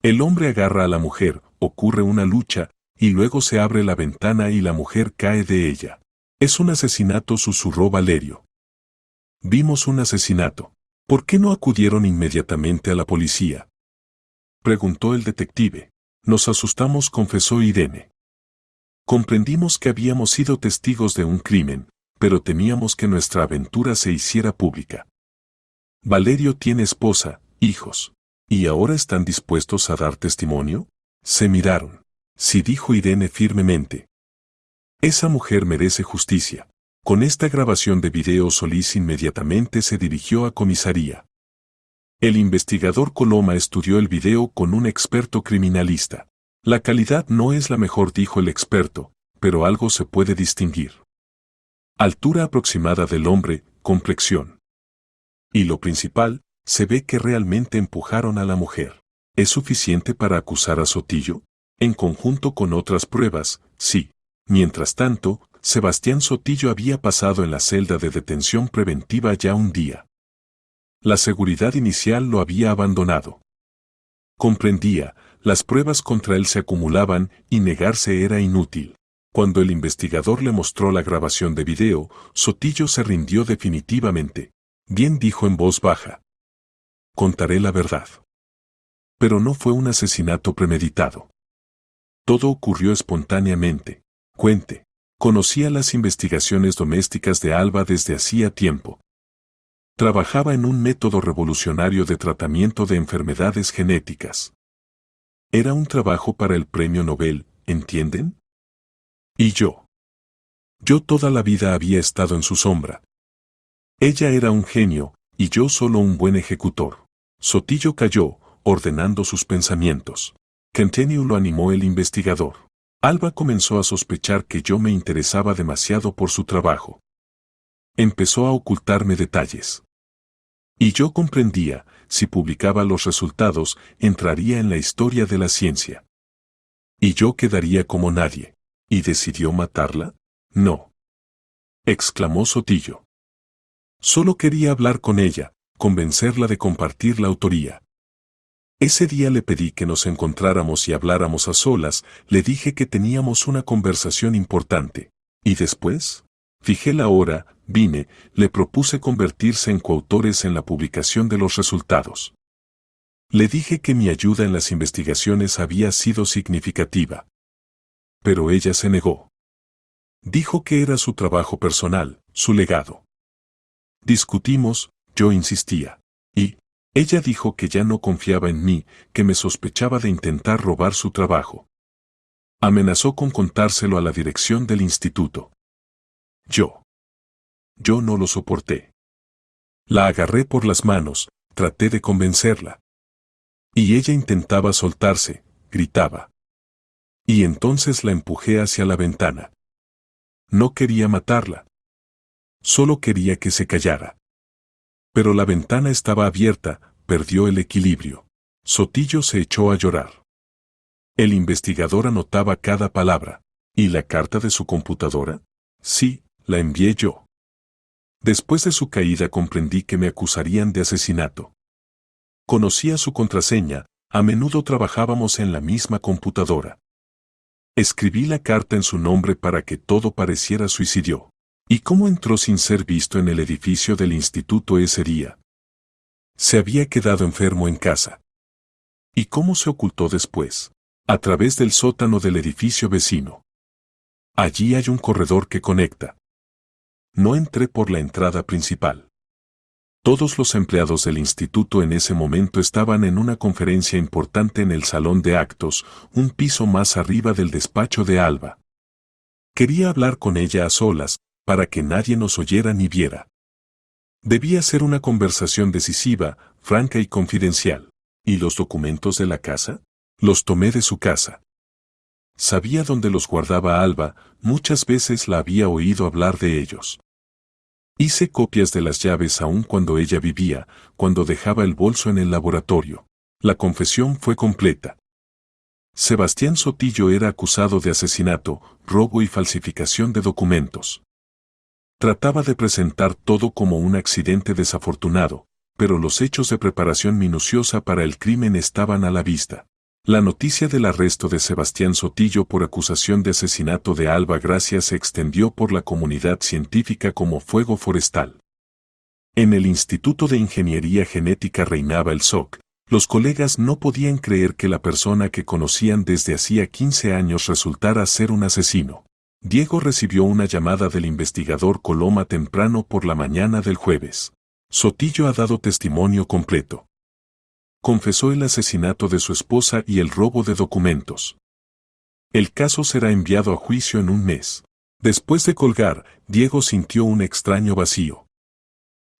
El hombre agarra a la mujer, ocurre una lucha, y luego se abre la ventana y la mujer cae de ella. Es un asesinato, susurró Valerio. Vimos un asesinato. ¿Por qué no acudieron inmediatamente a la policía?, preguntó el detective. Nos asustamos, confesó Irene. Comprendimos que habíamos sido testigos de un crimen, pero temíamos que nuestra aventura se hiciera pública. Valerio tiene esposa, hijos. ¿Y ahora están dispuestos a dar testimonio? Se miraron. Sí, dijo Irene firmemente. Esa mujer merece justicia. Con esta grabación de video Solís inmediatamente se dirigió a comisaría. El investigador Coloma estudió el video con un experto criminalista. La calidad no es la mejor, dijo el experto, pero algo se puede distinguir. Altura aproximada del hombre, complexión. Y lo principal, se ve que realmente empujaron a la mujer. ¿Es suficiente para acusar a Sotillo? En conjunto con otras pruebas, sí. Mientras tanto, Sebastián Sotillo había pasado en la celda de detención preventiva ya un día. La seguridad inicial lo había abandonado. Comprendía, las pruebas contra él se acumulaban y negarse era inútil. Cuando el investigador le mostró la grabación de video, Sotillo se rindió definitivamente. Bien, dijo en voz baja. Contaré la verdad. Pero no fue un asesinato premeditado. Todo ocurrió espontáneamente. Cuente. Conocía las investigaciones domésticas de Alba desde hacía tiempo. Trabajaba en un método revolucionario de tratamiento de enfermedades genéticas. Era un trabajo para el premio Nobel, ¿entienden? Y yo. Yo toda la vida había estado en su sombra. Ella era un genio, y yo solo un buen ejecutor. Sotillo calló, ordenando sus pensamientos. Continue, lo animó el investigador. Alba comenzó a sospechar que yo me interesaba demasiado por su trabajo. Empezó a ocultarme detalles. Y yo comprendía, si publicaba los resultados, entraría en la historia de la ciencia. Y yo quedaría como nadie. ¿Y decidió matarla? No. Exclamó Sotillo. Solo quería hablar con ella, convencerla de compartir la autoría. Ese día le pedí que nos encontráramos y habláramos a solas, le dije que teníamos una conversación importante. ¿Y después? Fijé la hora, vine, le propuse convertirse en coautores en la publicación de los resultados. Le dije que mi ayuda en las investigaciones había sido significativa. Pero ella se negó. Dijo que era su trabajo personal, su legado. Discutimos, yo insistía. Y ella dijo que ya no confiaba en mí, que me sospechaba de intentar robar su trabajo. Amenazó con contárselo a la dirección del instituto. Yo Yo no lo soporté. La agarré por las manos, traté de convencerla. Y ella intentaba soltarse, gritaba. Y entonces la empujé hacia la ventana. No quería matarla. Solo quería que se callara. Pero la ventana estaba abierta, perdió el equilibrio. Sotillo se echó a llorar. El investigador anotaba cada palabra. ¿Y la carta de su computadora? Sí, la envié yo. Después de su caída comprendí que me acusarían de asesinato. Conocía su contraseña, a menudo trabajábamos en la misma computadora. Escribí la carta en su nombre para que todo pareciera suicidio. ¿Y cómo entró sin ser visto en el edificio del instituto ese día? Se había quedado enfermo en casa. ¿Y cómo se ocultó después? A través del sótano del edificio vecino. Allí hay un corredor que conecta. No entré por la entrada principal. Todos los empleados del instituto en ese momento estaban en una conferencia importante en el salón de actos, un piso más arriba del despacho de Alba. Quería hablar con ella a solas, para que nadie nos oyera ni viera. Debía ser una conversación decisiva, franca y confidencial. ¿Y los documentos de la casa? Los tomé de su casa. Sabía dónde los guardaba Alba, muchas veces la había oído hablar de ellos. Hice copias de las llaves aún cuando ella vivía, cuando dejaba el bolso en el laboratorio. La confesión fue completa. Sebastián Sotillo era acusado de asesinato, robo y falsificación de documentos. Trataba de presentar todo como un accidente desafortunado, pero los hechos de preparación minuciosa para el crimen estaban a la vista. La noticia del arresto de Sebastián Sotillo por acusación de asesinato de Alba Gracia se extendió por la comunidad científica como fuego forestal. En el Instituto de Ingeniería Genética reinaba el shock. Los colegas no podían creer que la persona que conocían desde hacía 15 años resultara ser un asesino. Diego recibió una llamada del investigador Coloma temprano por la mañana del jueves. Sotillo ha dado testimonio completo. Confesó el asesinato de su esposa y el robo de documentos. El caso será enviado a juicio en un mes. Después de colgar, Diego sintió un extraño vacío.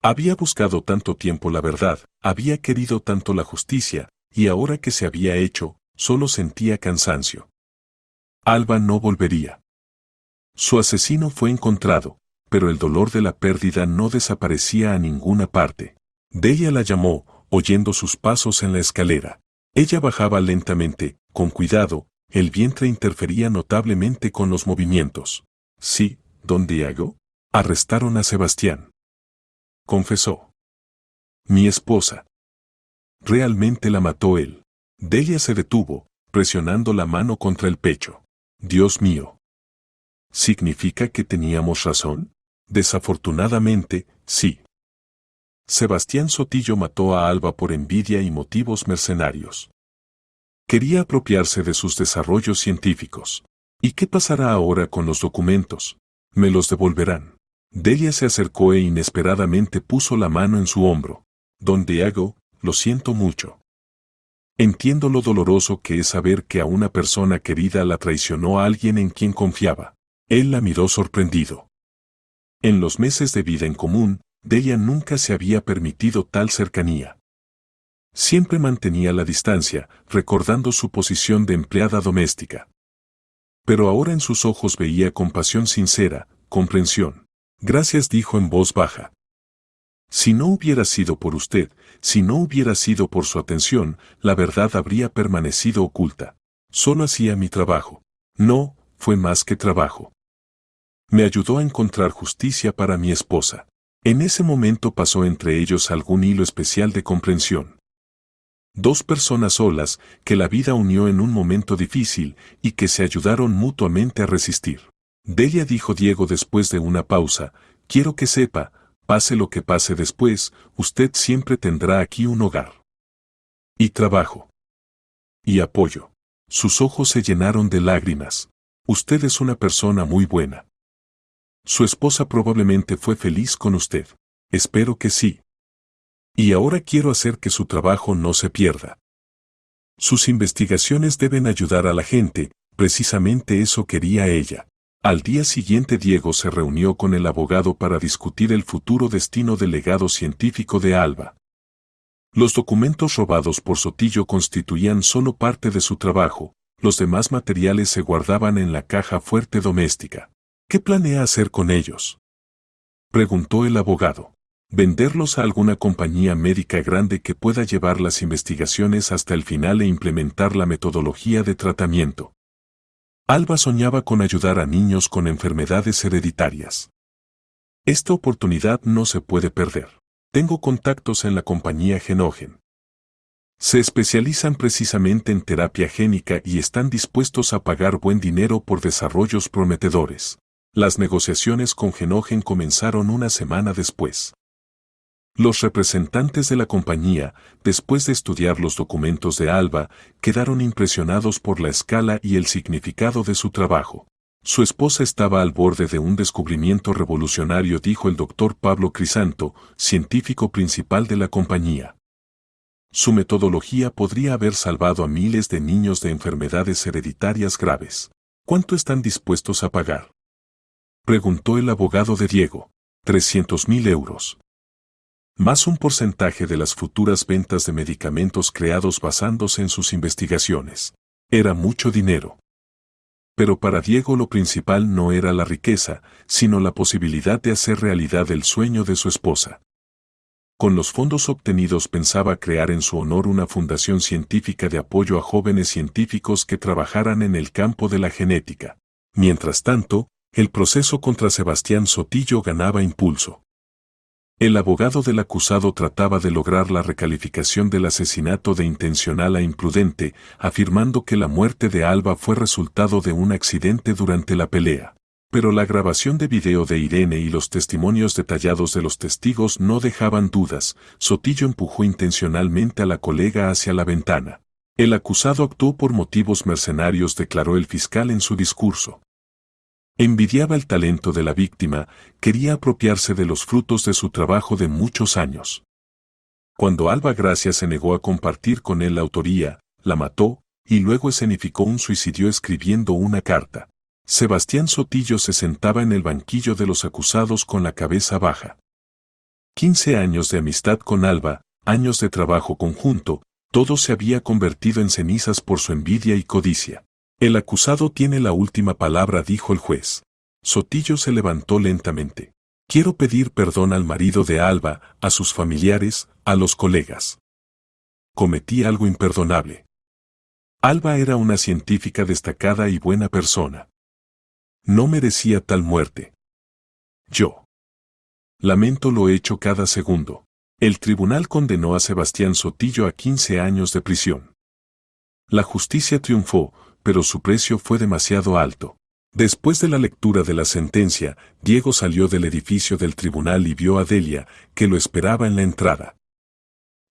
Había buscado tanto tiempo la verdad, había querido tanto la justicia, y ahora que se había hecho, solo sentía cansancio. Alba no volvería. Su asesino fue encontrado, pero el dolor de la pérdida no desaparecía a ninguna parte. Delia la llamó, oyendo sus pasos en la escalera. Ella bajaba lentamente, con cuidado, el vientre interfería notablemente con los movimientos. Sí, don Diego. Arrestaron a Sebastián. Confesó. Mi esposa. Realmente la mató él. Delia se detuvo, presionando la mano contra el pecho. Dios mío. ¿Significa que teníamos razón? Desafortunadamente, sí. Sebastián Sotillo mató a Alba por envidia y motivos mercenarios. Quería apropiarse de sus desarrollos científicos. ¿Y qué pasará ahora con los documentos? Me los devolverán. Delia se acercó e inesperadamente puso la mano en su hombro. Don Diego, lo siento mucho. Entiendo lo doloroso que es saber que a una persona querida la traicionó a alguien en quien confiaba. Él la miró sorprendido. En los meses de vida en común, Delia nunca se había permitido tal cercanía. Siempre mantenía la distancia, recordando su posición de empleada doméstica. Pero ahora en sus ojos veía compasión sincera, comprensión. Gracias, dijo en voz baja. Si no hubiera sido por usted, si no hubiera sido por su atención, la verdad habría permanecido oculta. Solo hacía mi trabajo. No, fue más que trabajo. Me ayudó a encontrar justicia para mi esposa. En ese momento pasó entre ellos algún hilo especial de comprensión. Dos personas solas, que la vida unió en un momento difícil, y que se ayudaron mutuamente a resistir. Delia, dijo Diego después de una pausa, quiero que sepa, pase lo que pase después, usted siempre tendrá aquí un hogar. Y trabajo. Y apoyo. Sus ojos se llenaron de lágrimas. Usted es una persona muy buena. Su esposa probablemente fue feliz con usted. Espero que sí. Y ahora quiero hacer que su trabajo no se pierda. Sus investigaciones deben ayudar a la gente, precisamente eso quería ella. Al día siguiente Diego se reunió con el abogado para discutir el futuro destino del legado científico de Alba. Los documentos robados por Sotillo constituían solo parte de su trabajo, los demás materiales se guardaban en la caja fuerte doméstica. ¿Qué planea hacer con ellos?, preguntó el abogado. Venderlos a alguna compañía médica grande que pueda llevar las investigaciones hasta el final e implementar la metodología de tratamiento. Alba soñaba con ayudar a niños con enfermedades hereditarias. Esta oportunidad no se puede perder. Tengo contactos en la compañía Genogen. Se especializan precisamente en terapia génica y están dispuestos a pagar buen dinero por desarrollos prometedores. Las negociaciones con Genogen comenzaron una semana después. Los representantes de la compañía, después de estudiar los documentos de Alba, quedaron impresionados por la escala y el significado de su trabajo. Su esposa estaba al borde de un descubrimiento revolucionario, dijo el doctor Pablo Crisanto, científico principal de la compañía. Su metodología podría haber salvado a miles de niños de enfermedades hereditarias graves. ¿Cuánto están dispuestos a pagar?, preguntó el abogado de Diego. 300.000 euros. Más un porcentaje de las futuras ventas de medicamentos creados basándose en sus investigaciones. Era mucho dinero. Pero para Diego lo principal no era la riqueza, sino la posibilidad de hacer realidad el sueño de su esposa. Con los fondos obtenidos pensaba crear en su honor una fundación científica de apoyo a jóvenes científicos que trabajaran en el campo de la genética. Mientras tanto, el proceso contra Sebastián Sotillo ganaba impulso. El abogado del acusado trataba de lograr la recalificación del asesinato de intencional a imprudente, afirmando que la muerte de Alba fue resultado de un accidente durante la pelea. Pero la grabación de video de Irene y los testimonios detallados de los testigos no dejaban dudas. Sotillo empujó intencionalmente a la colega hacia la ventana. El acusado actuó por motivos mercenarios, declaró el fiscal en su discurso. Envidiaba el talento de la víctima, quería apropiarse de los frutos de su trabajo de muchos años. Cuando Alba Gracia se negó a compartir con él la autoría, la mató, y luego escenificó un suicidio escribiendo una carta. Sebastián Sotillo se sentaba en el banquillo de los acusados con la cabeza baja. 15 años de amistad con Alba, años de trabajo conjunto, todo se había convertido en cenizas por su envidia y codicia. El acusado tiene la última palabra, dijo el juez. Sotillo se levantó lentamente. Quiero pedir perdón al marido de Alba, a sus familiares, a los colegas. Cometí algo imperdonable. Alba era una científica destacada y buena persona. No merecía tal muerte. Yo lamento lo hecho cada segundo. El tribunal condenó a Sebastián Sotillo a 15 años de prisión. La justicia triunfó, pero su precio fue demasiado alto. Después de la lectura de la sentencia, Diego salió del edificio del tribunal y vio a Delia, que lo esperaba en la entrada.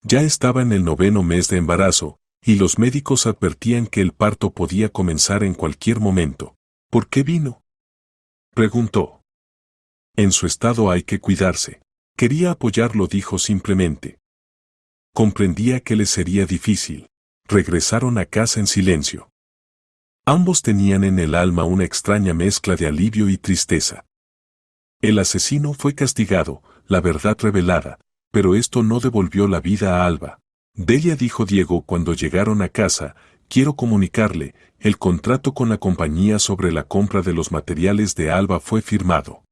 Ya estaba en el 9º mes de embarazo, y los médicos advertían que el parto podía comenzar en cualquier momento. ¿Por qué vino?, preguntó. En su estado hay que cuidarse. Quería apoyarlo, dijo simplemente. Comprendía que le sería difícil. Regresaron a casa en silencio. Ambos tenían en el alma una extraña mezcla de alivio y tristeza. El asesino fue castigado, la verdad revelada, pero esto no devolvió la vida a Alba. Delia, dijo Diego cuando llegaron a casa, quiero comunicarle, el contrato con la compañía sobre la compra de los materiales de Alba fue firmado.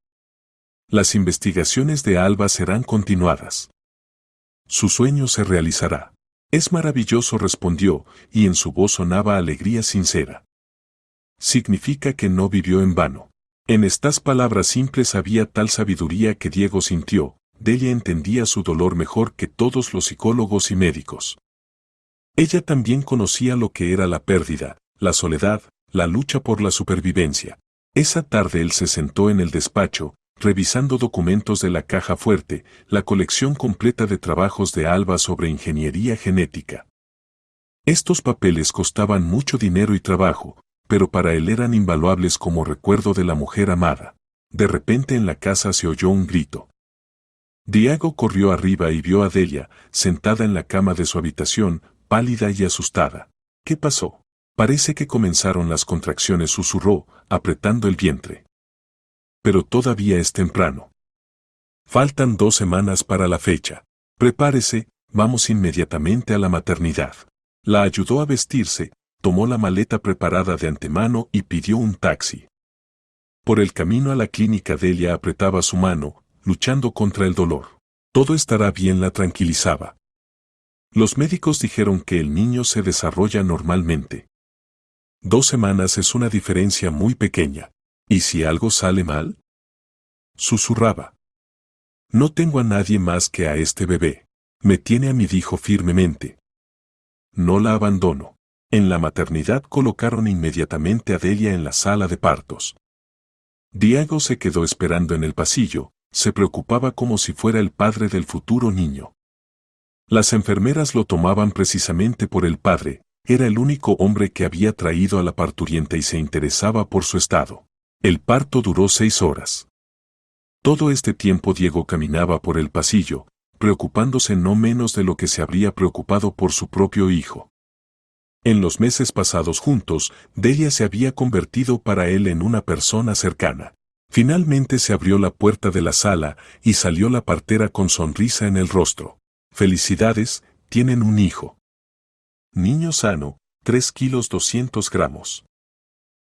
Las investigaciones de Alba serán continuadas. Su sueño se realizará. Es maravilloso, respondió, y en su voz sonaba alegría sincera. Significa que no vivió en vano. En estas palabras simples había tal sabiduría que Diego sintió. Delia entendía su dolor mejor que todos los psicólogos y médicos. Ella también conocía lo que era la pérdida, la soledad, la lucha por la supervivencia. Esa tarde él se sentó en el despacho, revisando documentos de la caja fuerte, la colección completa de trabajos de Alba sobre ingeniería genética. Estos papeles costaban mucho dinero y trabajo, pero para él eran invaluables como recuerdo de la mujer amada. De repente en la casa se oyó un grito. Diego corrió arriba y vio a Delia, sentada en la cama de su habitación, pálida y asustada. ¿Qué pasó? Parece que comenzaron las contracciones, susurró, apretando el vientre. pero todavía es temprano. Faltan 2 semanas para la fecha. Prepárese, vamos inmediatamente a la maternidad. La ayudó a vestirse, tomó la maleta preparada de antemano y pidió un taxi. Por el camino a la clínica Delia apretaba su mano, luchando contra el dolor. Todo estará bien, la tranquilizaba. Los médicos dijeron que el niño se desarrolla normalmente. 2 semanas es una diferencia muy pequeña. ¿Y si algo sale mal? Susurraba. No tengo a nadie más que a este bebé. Me tiene a mí, dijo firmemente. No la abandono. En la maternidad colocaron inmediatamente a Delia en la sala de partos. Diego se quedó esperando en el pasillo, se preocupaba como si fuera el padre del futuro niño. Las enfermeras lo tomaban precisamente por el padre, era el único hombre que había traído a la parturienta y se interesaba por su estado. El parto duró 6 horas. Todo este tiempo Diego caminaba por el pasillo, preocupándose no menos de lo que se habría preocupado por su propio hijo. En los meses pasados juntos, Delia se había convertido para él en una persona cercana. Finalmente se abrió la puerta de la sala y salió la partera con sonrisa en el rostro. Felicidades, tienen un hijo. Niño sano, 3 kilos 200 gramos.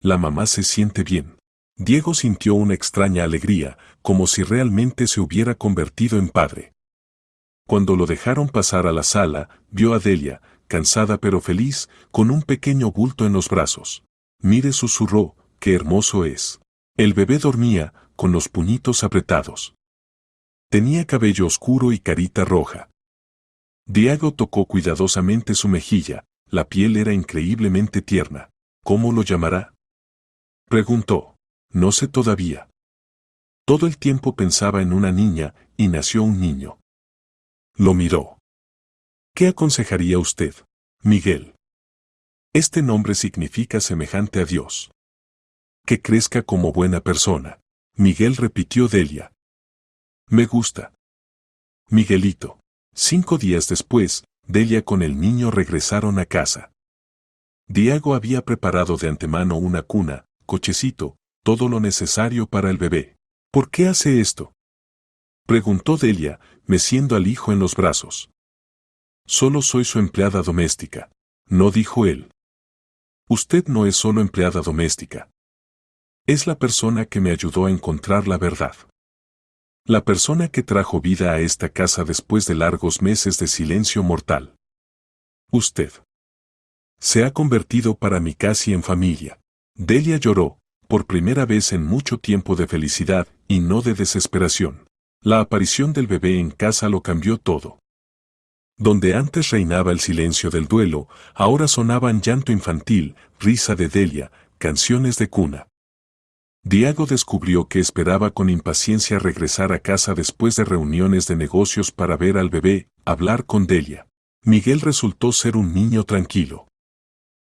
La mamá se siente bien. Diego sintió una extraña alegría, como si realmente se hubiera convertido en padre. Cuando lo dejaron pasar a la sala, vio a Delia, cansada pero feliz, con un pequeño bulto en los brazos. Mire, susurró, qué hermoso es. El bebé dormía, con los puñitos apretados. Tenía cabello oscuro y carita roja. Diego tocó cuidadosamente su mejilla, la piel era increíblemente tierna. ¿Cómo lo llamará?, preguntó. No sé todavía. Todo el tiempo pensaba en una niña, y nació un niño. Lo miró. ¿Qué aconsejaría usted, Miguel? Este nombre significa semejante a Dios. Que crezca como buena persona. Miguel, repitió Delia. Me gusta. Miguelito. 5 días después, Delia con el niño regresaron a casa. Diego había preparado de antemano una cuna, cochecito, todo lo necesario para el bebé. ¿Por qué hace esto?, preguntó Delia, meciendo al hijo en los brazos. Solo soy su empleada doméstica, no, dijo él. Usted no es solo empleada doméstica. Es la persona que me ayudó a encontrar la verdad. La persona que trajo vida a esta casa después de largos meses de silencio mortal. Usted se ha convertido para mí casi en familia. Delia lloró, por primera vez en mucho tiempo, de felicidad y no de desesperación. La aparición del bebé en casa lo cambió todo. Donde antes reinaba el silencio del duelo, ahora sonaban llanto infantil, risa de Delia, canciones de cuna. Diego descubrió que esperaba con impaciencia regresar a casa después de reuniones de negocios para ver al bebé, hablar con Delia. Miguel resultó ser un niño tranquilo.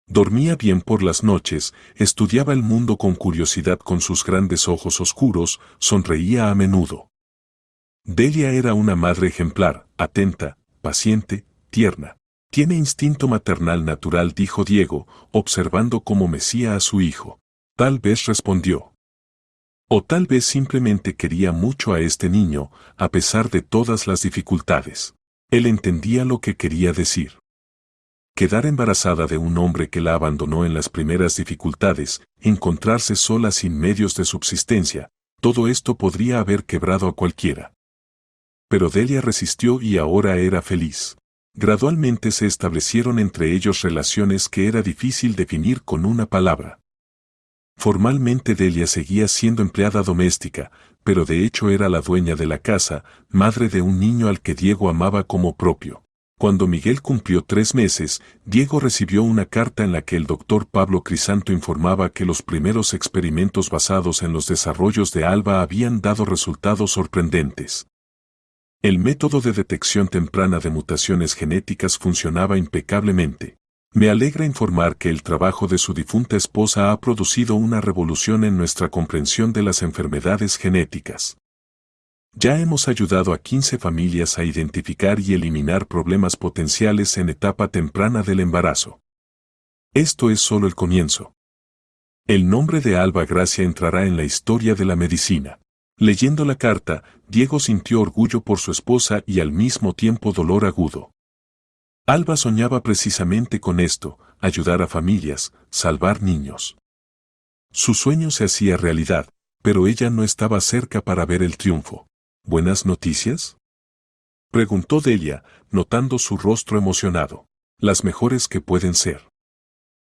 Dormía bien por las noches, estudiaba el mundo con curiosidad con sus grandes ojos oscuros, sonreía a menudo. Delia era una madre ejemplar, atenta, paciente, tierna. Tiene instinto maternal natural, dijo Diego, observando cómo mecía a su hijo. Tal vez, respondió. O tal vez simplemente quería mucho a este niño, a pesar de todas las dificultades. Él entendía lo que quería decir. Quedar embarazada de un hombre que la abandonó en las primeras dificultades, encontrarse sola sin medios de subsistencia, todo esto podría haber quebrado a cualquiera. Pero Delia resistió y ahora era feliz. Gradualmente se establecieron entre ellos relaciones que era difícil definir con una palabra. Formalmente Delia seguía siendo empleada doméstica, pero de hecho era la dueña de la casa, madre de un niño al que Diego amaba como propio. Cuando Miguel cumplió 3 meses, Diego recibió una carta en la que el doctor Pablo Crisanto informaba que los primeros experimentos basados en los desarrollos de Alba habían dado resultados sorprendentes. El método de detección temprana de mutaciones genéticas funcionaba impecablemente. Me alegra informar que el trabajo de su difunta esposa ha producido una revolución en nuestra comprensión de las enfermedades genéticas. Ya hemos ayudado a 15 familias a identificar y eliminar problemas potenciales en etapa temprana del embarazo. Esto es solo el comienzo. El nombre de Alba Gracia entrará en la historia de la medicina. Leyendo la carta, Diego sintió orgullo por su esposa y al mismo tiempo dolor agudo. Alba soñaba precisamente con esto, ayudar a familias, salvar niños. Su sueño se hacía realidad, pero ella no estaba cerca para ver el triunfo. ¿Buenas noticias?, preguntó Delia, notando su rostro emocionado. Las mejores que pueden ser.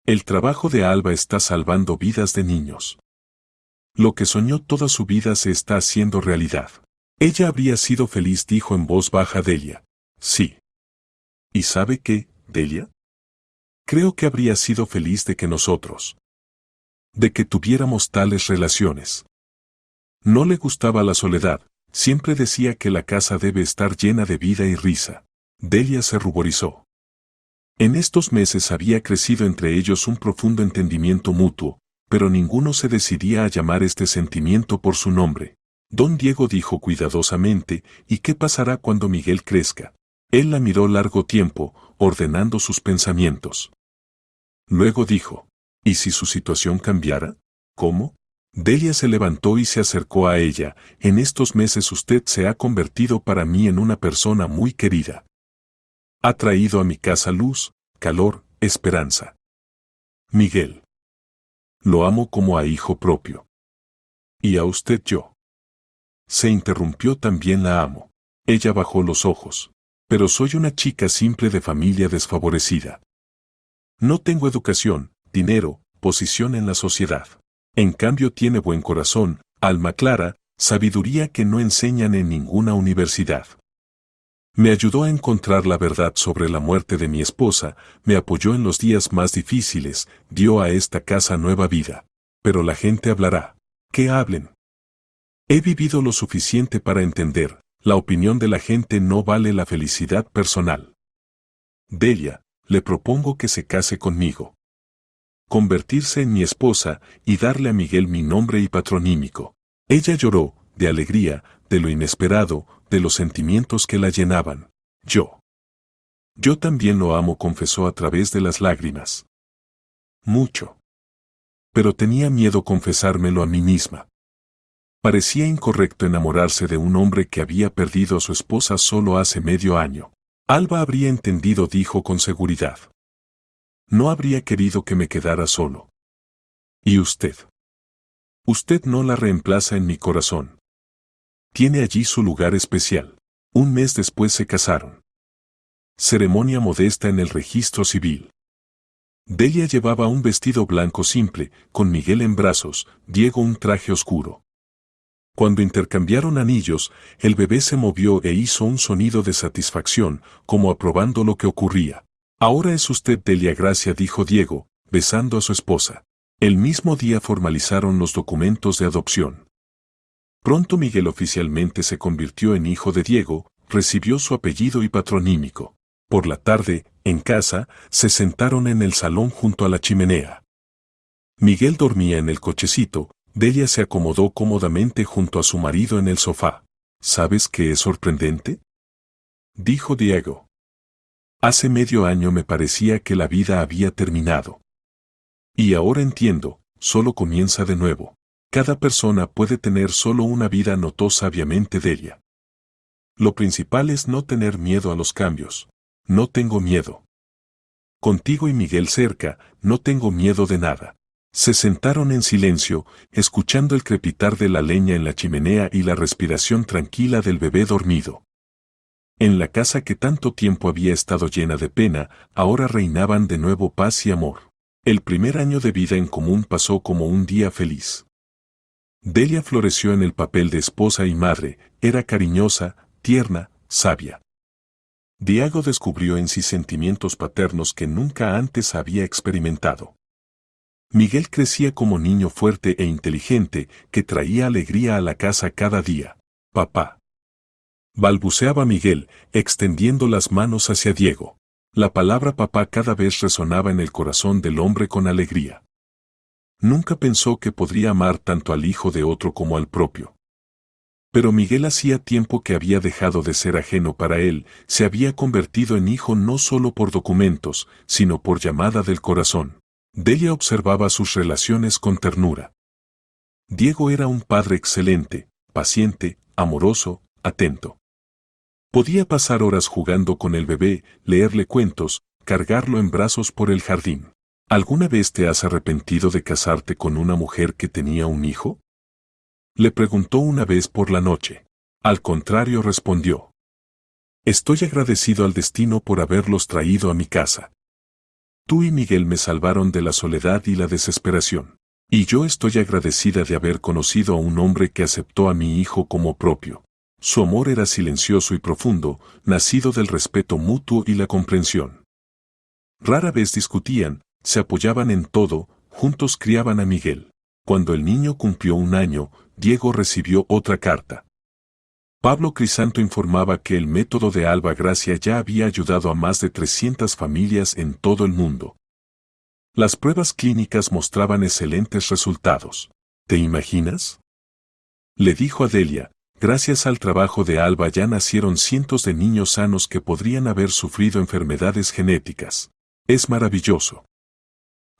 El trabajo de Alba está salvando vidas de niños. Lo que soñó toda su vida se está haciendo realidad. Ella habría sido feliz, dijo en voz baja Delia. Sí. ¿Y sabe qué, Delia? Creo que habría sido feliz de que nosotros, de que tuviéramos tales relaciones. No le gustaba la soledad, siempre decía que la casa debe estar llena de vida y risa. Delia se ruborizó. En estos meses había crecido entre ellos un profundo entendimiento mutuo, pero ninguno se decidía a llamar este sentimiento por su nombre. Don Diego dijo cuidadosamente, ¿y qué pasará cuando Miguel crezca? Él la miró largo tiempo, ordenando sus pensamientos. Luego dijo, ¿y si su situación cambiara? ¿Cómo? Delia se levantó y se acercó a ella. En estos meses usted se ha convertido para mí en una persona muy querida. Ha traído a mi casa luz, calor, esperanza. Miguel. Lo amo como a hijo propio. ¿Y a usted yo? Se interrumpió, también la amo. Ella bajó los ojos. Pero soy una chica simple de familia desfavorecida. No tengo educación, dinero, posición en la sociedad. En cambio tiene buen corazón, alma clara, sabiduría que no enseñan en ninguna universidad. Me ayudó a encontrar la verdad sobre la muerte de mi esposa, me apoyó en los días más difíciles, dio a esta casa nueva vida. Pero la gente hablará. Que hablen. He vivido lo suficiente para entender, la opinión de la gente no vale la felicidad personal. Delia, le propongo que se case conmigo. Convertirse en mi esposa y darle a Miguel mi nombre y patronímico. Ella lloró, de alegría, de lo inesperado, de los sentimientos que la llenaban. Yo también lo amo, confesó a través de las lágrimas. Mucho. Pero tenía miedo confesármelo a mí misma. Parecía incorrecto enamorarse de un hombre que había perdido a su esposa solo hace medio año. Alba habría entendido, dijo con seguridad. No habría querido que me quedara solo. ¿Y usted? Usted no la reemplaza en mi corazón. Tiene allí su lugar especial. Un mes después se casaron. Ceremonia modesta en el registro civil. Delia llevaba un vestido blanco simple, con Miguel en brazos, Diego un traje oscuro. Cuando intercambiaron anillos, el bebé se movió e hizo un sonido de satisfacción, como aprobando lo que ocurría. Ahora es usted Delia Gracia, dijo Diego, besando a su esposa. El mismo día formalizaron los documentos de adopción. Pronto Miguel oficialmente se convirtió en hijo de Diego, recibió su apellido y patronímico. Por la tarde, en casa, se sentaron en el salón junto a la chimenea. Miguel dormía en el cochecito, Delia se acomodó cómodamente junto a su marido en el sofá. ¿Sabes qué es sorprendente?, dijo Diego. Hace medio año me parecía que la vida había terminado. Y ahora entiendo, solo comienza de nuevo. Cada persona puede tener solo una vida, notó sabiamente Delia. Lo principal es no tener miedo a los cambios. No tengo miedo. Contigo y Miguel cerca, no tengo miedo de nada. Se sentaron en silencio, escuchando el crepitar de la leña en la chimenea y la respiración tranquila del bebé dormido. En la casa que tanto tiempo había estado llena de pena, ahora reinaban de nuevo paz y amor. El primer año de vida en común pasó como un día feliz. Delia floreció en el papel de esposa y madre, era cariñosa, tierna, sabia. Diego descubrió en sí sentimientos paternos que nunca antes había experimentado. Miguel crecía como niño fuerte e inteligente, que traía alegría a la casa cada día. Papá. Balbuceaba Miguel, extendiendo las manos hacia Diego. La palabra papá cada vez resonaba en el corazón del hombre con alegría. Nunca pensó que podría amar tanto al hijo de otro como al propio. Pero Miguel hacía tiempo que había dejado de ser ajeno para él, se había convertido en hijo no solo por documentos, sino por llamada del corazón. Delia observaba sus relaciones con ternura. Diego era un padre excelente, paciente, amoroso, atento. Podía pasar horas jugando con el bebé, leerle cuentos, cargarlo en brazos por el jardín. ¿Alguna vez te has arrepentido de casarte con una mujer que tenía un hijo? Le preguntó una vez por la noche. Al contrario, respondió. Estoy agradecido al destino por haberlos traído a mi casa. Tú y Miguel me salvaron de la soledad y la desesperación. Y yo estoy agradecida de haber conocido a un hombre que aceptó a mi hijo como propio. Su amor era silencioso y profundo, nacido del respeto mutuo y la comprensión. Rara vez discutían, se apoyaban en todo, juntos criaban a Miguel. Cuando el niño cumplió 1 año, Diego recibió otra carta. Pablo Crisanto informaba que el método de Alba Gracia ya había ayudado a más de 300 familias en todo el mundo. Las pruebas clínicas mostraban excelentes resultados. ¿Te imaginas? Le dijo a Delia, gracias al trabajo de Alba ya nacieron cientos de niños sanos que podrían haber sufrido enfermedades genéticas. Es maravilloso.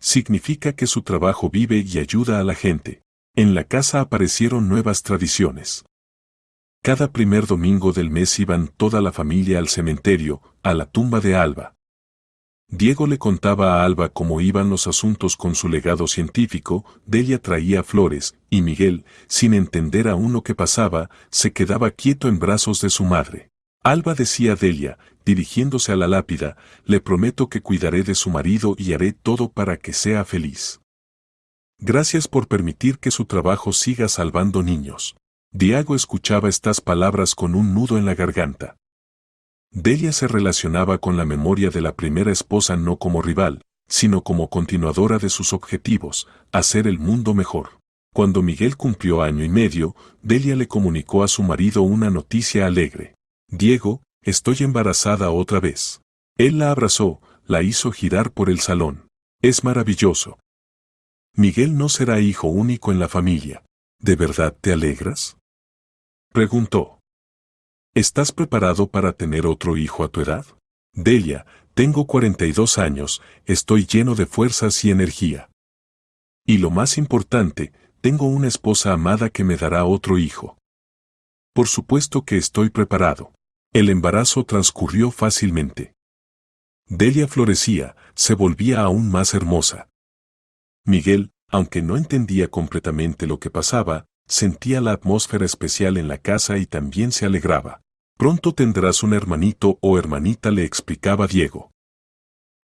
Significa que su trabajo vive y ayuda a la gente. En la casa aparecieron nuevas tradiciones. Cada primer domingo del mes iban toda la familia al cementerio, a la tumba de Alba. Diego le contaba a Alba cómo iban los asuntos con su legado científico, Delia traía flores, y Miguel, sin entender aún lo que pasaba, se quedaba quieto en brazos de su madre. Alba decía a Delia, dirigiéndose a la lápida, le prometo que cuidaré de su marido y haré todo para que sea feliz. Gracias por permitir que su trabajo siga salvando niños. Diego escuchaba estas palabras con un nudo en la garganta. Delia se relacionaba con la memoria de la primera esposa no como rival, sino como continuadora de sus objetivos, hacer el mundo mejor. Cuando Miguel cumplió 1 año y medio, Delia le comunicó a su marido una noticia alegre. Diego, estoy embarazada otra vez. Él la abrazó, la hizo girar por el salón. Es maravilloso. Miguel no será hijo único en la familia. ¿De verdad te alegras? Preguntó. ¿Estás preparado para tener otro hijo a tu edad? Delia, tengo 42 años, estoy lleno de fuerzas y energía. Y lo más importante, tengo una esposa amada que me dará otro hijo. Por supuesto que estoy preparado. El embarazo transcurrió fácilmente. Delia florecía, se volvía aún más hermosa. Miguel, aunque no entendía completamente lo que pasaba, sentía la atmósfera especial en la casa y también se alegraba. Pronto tendrás un hermanito o hermanita, le explicaba Diego.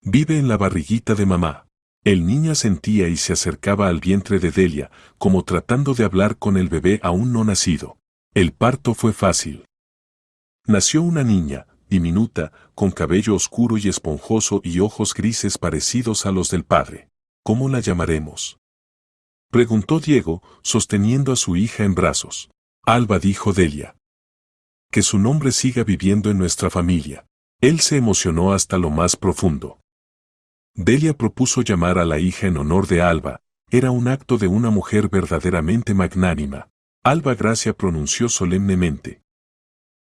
Vive en la barriguita de mamá. El niño asentía y se acercaba al vientre de Delia, como tratando de hablar con el bebé aún no nacido. El parto fue fácil. Nació una niña, diminuta, con cabello oscuro y esponjoso y ojos grises parecidos a los del padre. ¿Cómo la llamaremos? Preguntó Diego, sosteniendo a su hija en brazos. Alba, dijo Delia. Que su nombre siga viviendo en nuestra familia. Él se emocionó hasta lo más profundo. Delia propuso llamar a la hija en honor de Alba. Era un acto de una mujer verdaderamente magnánima. Alba Gracia pronunció solemnemente.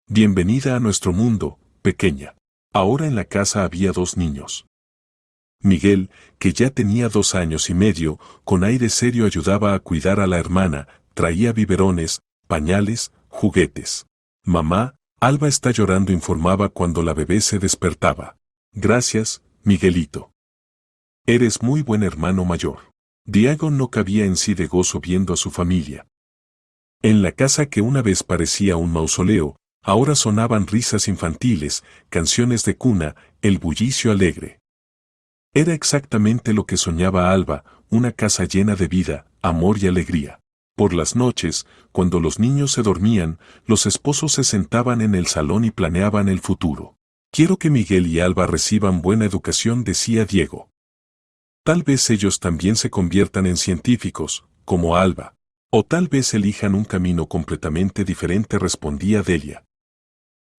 Bienvenida a nuestro mundo, pequeña. Ahora en la casa había 2 niños. Miguel, que ya tenía 2 años y medio, con aire serio ayudaba a cuidar a la hermana, traía biberones, pañales, juguetes. Mamá, Alba está llorando, informaba cuando la bebé se despertaba. Gracias, Miguelito. Eres muy buen hermano mayor. Diego no cabía en sí de gozo viendo a su familia. En la casa que una vez parecía un mausoleo, ahora sonaban risas infantiles, canciones de cuna, el bullicio alegre. Era exactamente lo que soñaba Alba, una casa llena de vida, amor y alegría. Por las noches, cuando los niños se dormían, los esposos se sentaban en el salón y planeaban el futuro. Quiero que Miguel y Alba reciban buena educación, decía Diego. Tal vez ellos también se conviertan en científicos, como Alba. O tal vez elijan un camino completamente diferente, respondía Delia.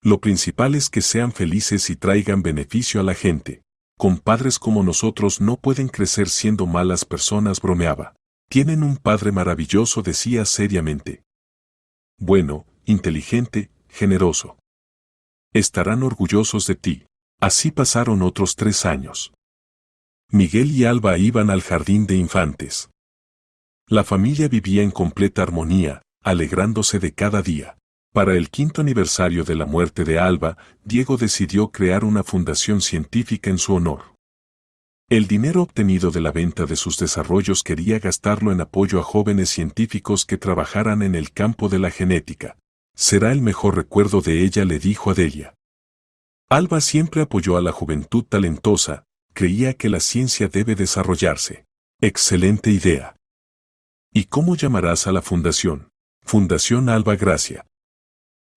Lo principal es que sean felices y traigan beneficio a la gente. Con padres como nosotros no pueden crecer siendo malas personas, bromeaba. Tienen un padre maravilloso, decía seriamente. Bueno, inteligente, generoso. Estarán orgullosos de ti. Así pasaron otros 3 años. Miguel y Alba iban al jardín de infantes. La familia vivía en completa armonía, alegrándose de cada día. Para el 5º aniversario de la muerte de Alba, Diego decidió crear una fundación científica en su honor. El dinero obtenido de la venta de sus desarrollos quería gastarlo en apoyo a jóvenes científicos que trabajaran en el campo de la genética. Será el mejor recuerdo de ella, le dijo a Delia. Alba siempre apoyó a la juventud talentosa, creía que la ciencia debe desarrollarse. Excelente idea. ¿Y cómo llamarás a la fundación? Fundación Alba Gracia.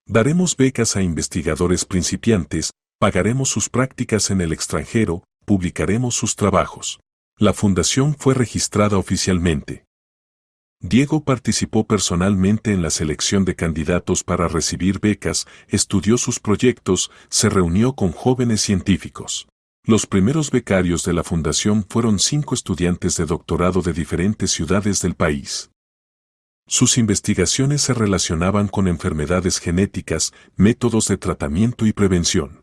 Daremos becas a investigadores principiantes, pagaremos sus prácticas en el extranjero, publicaremos sus trabajos. La fundación fue registrada oficialmente. Diego participó personalmente en la selección de candidatos para recibir becas, estudió sus proyectos, se reunió con jóvenes científicos. Los primeros becarios de la fundación fueron 5 estudiantes de doctorado de diferentes ciudades del país. Sus investigaciones se relacionaban con enfermedades genéticas, métodos de tratamiento y prevención.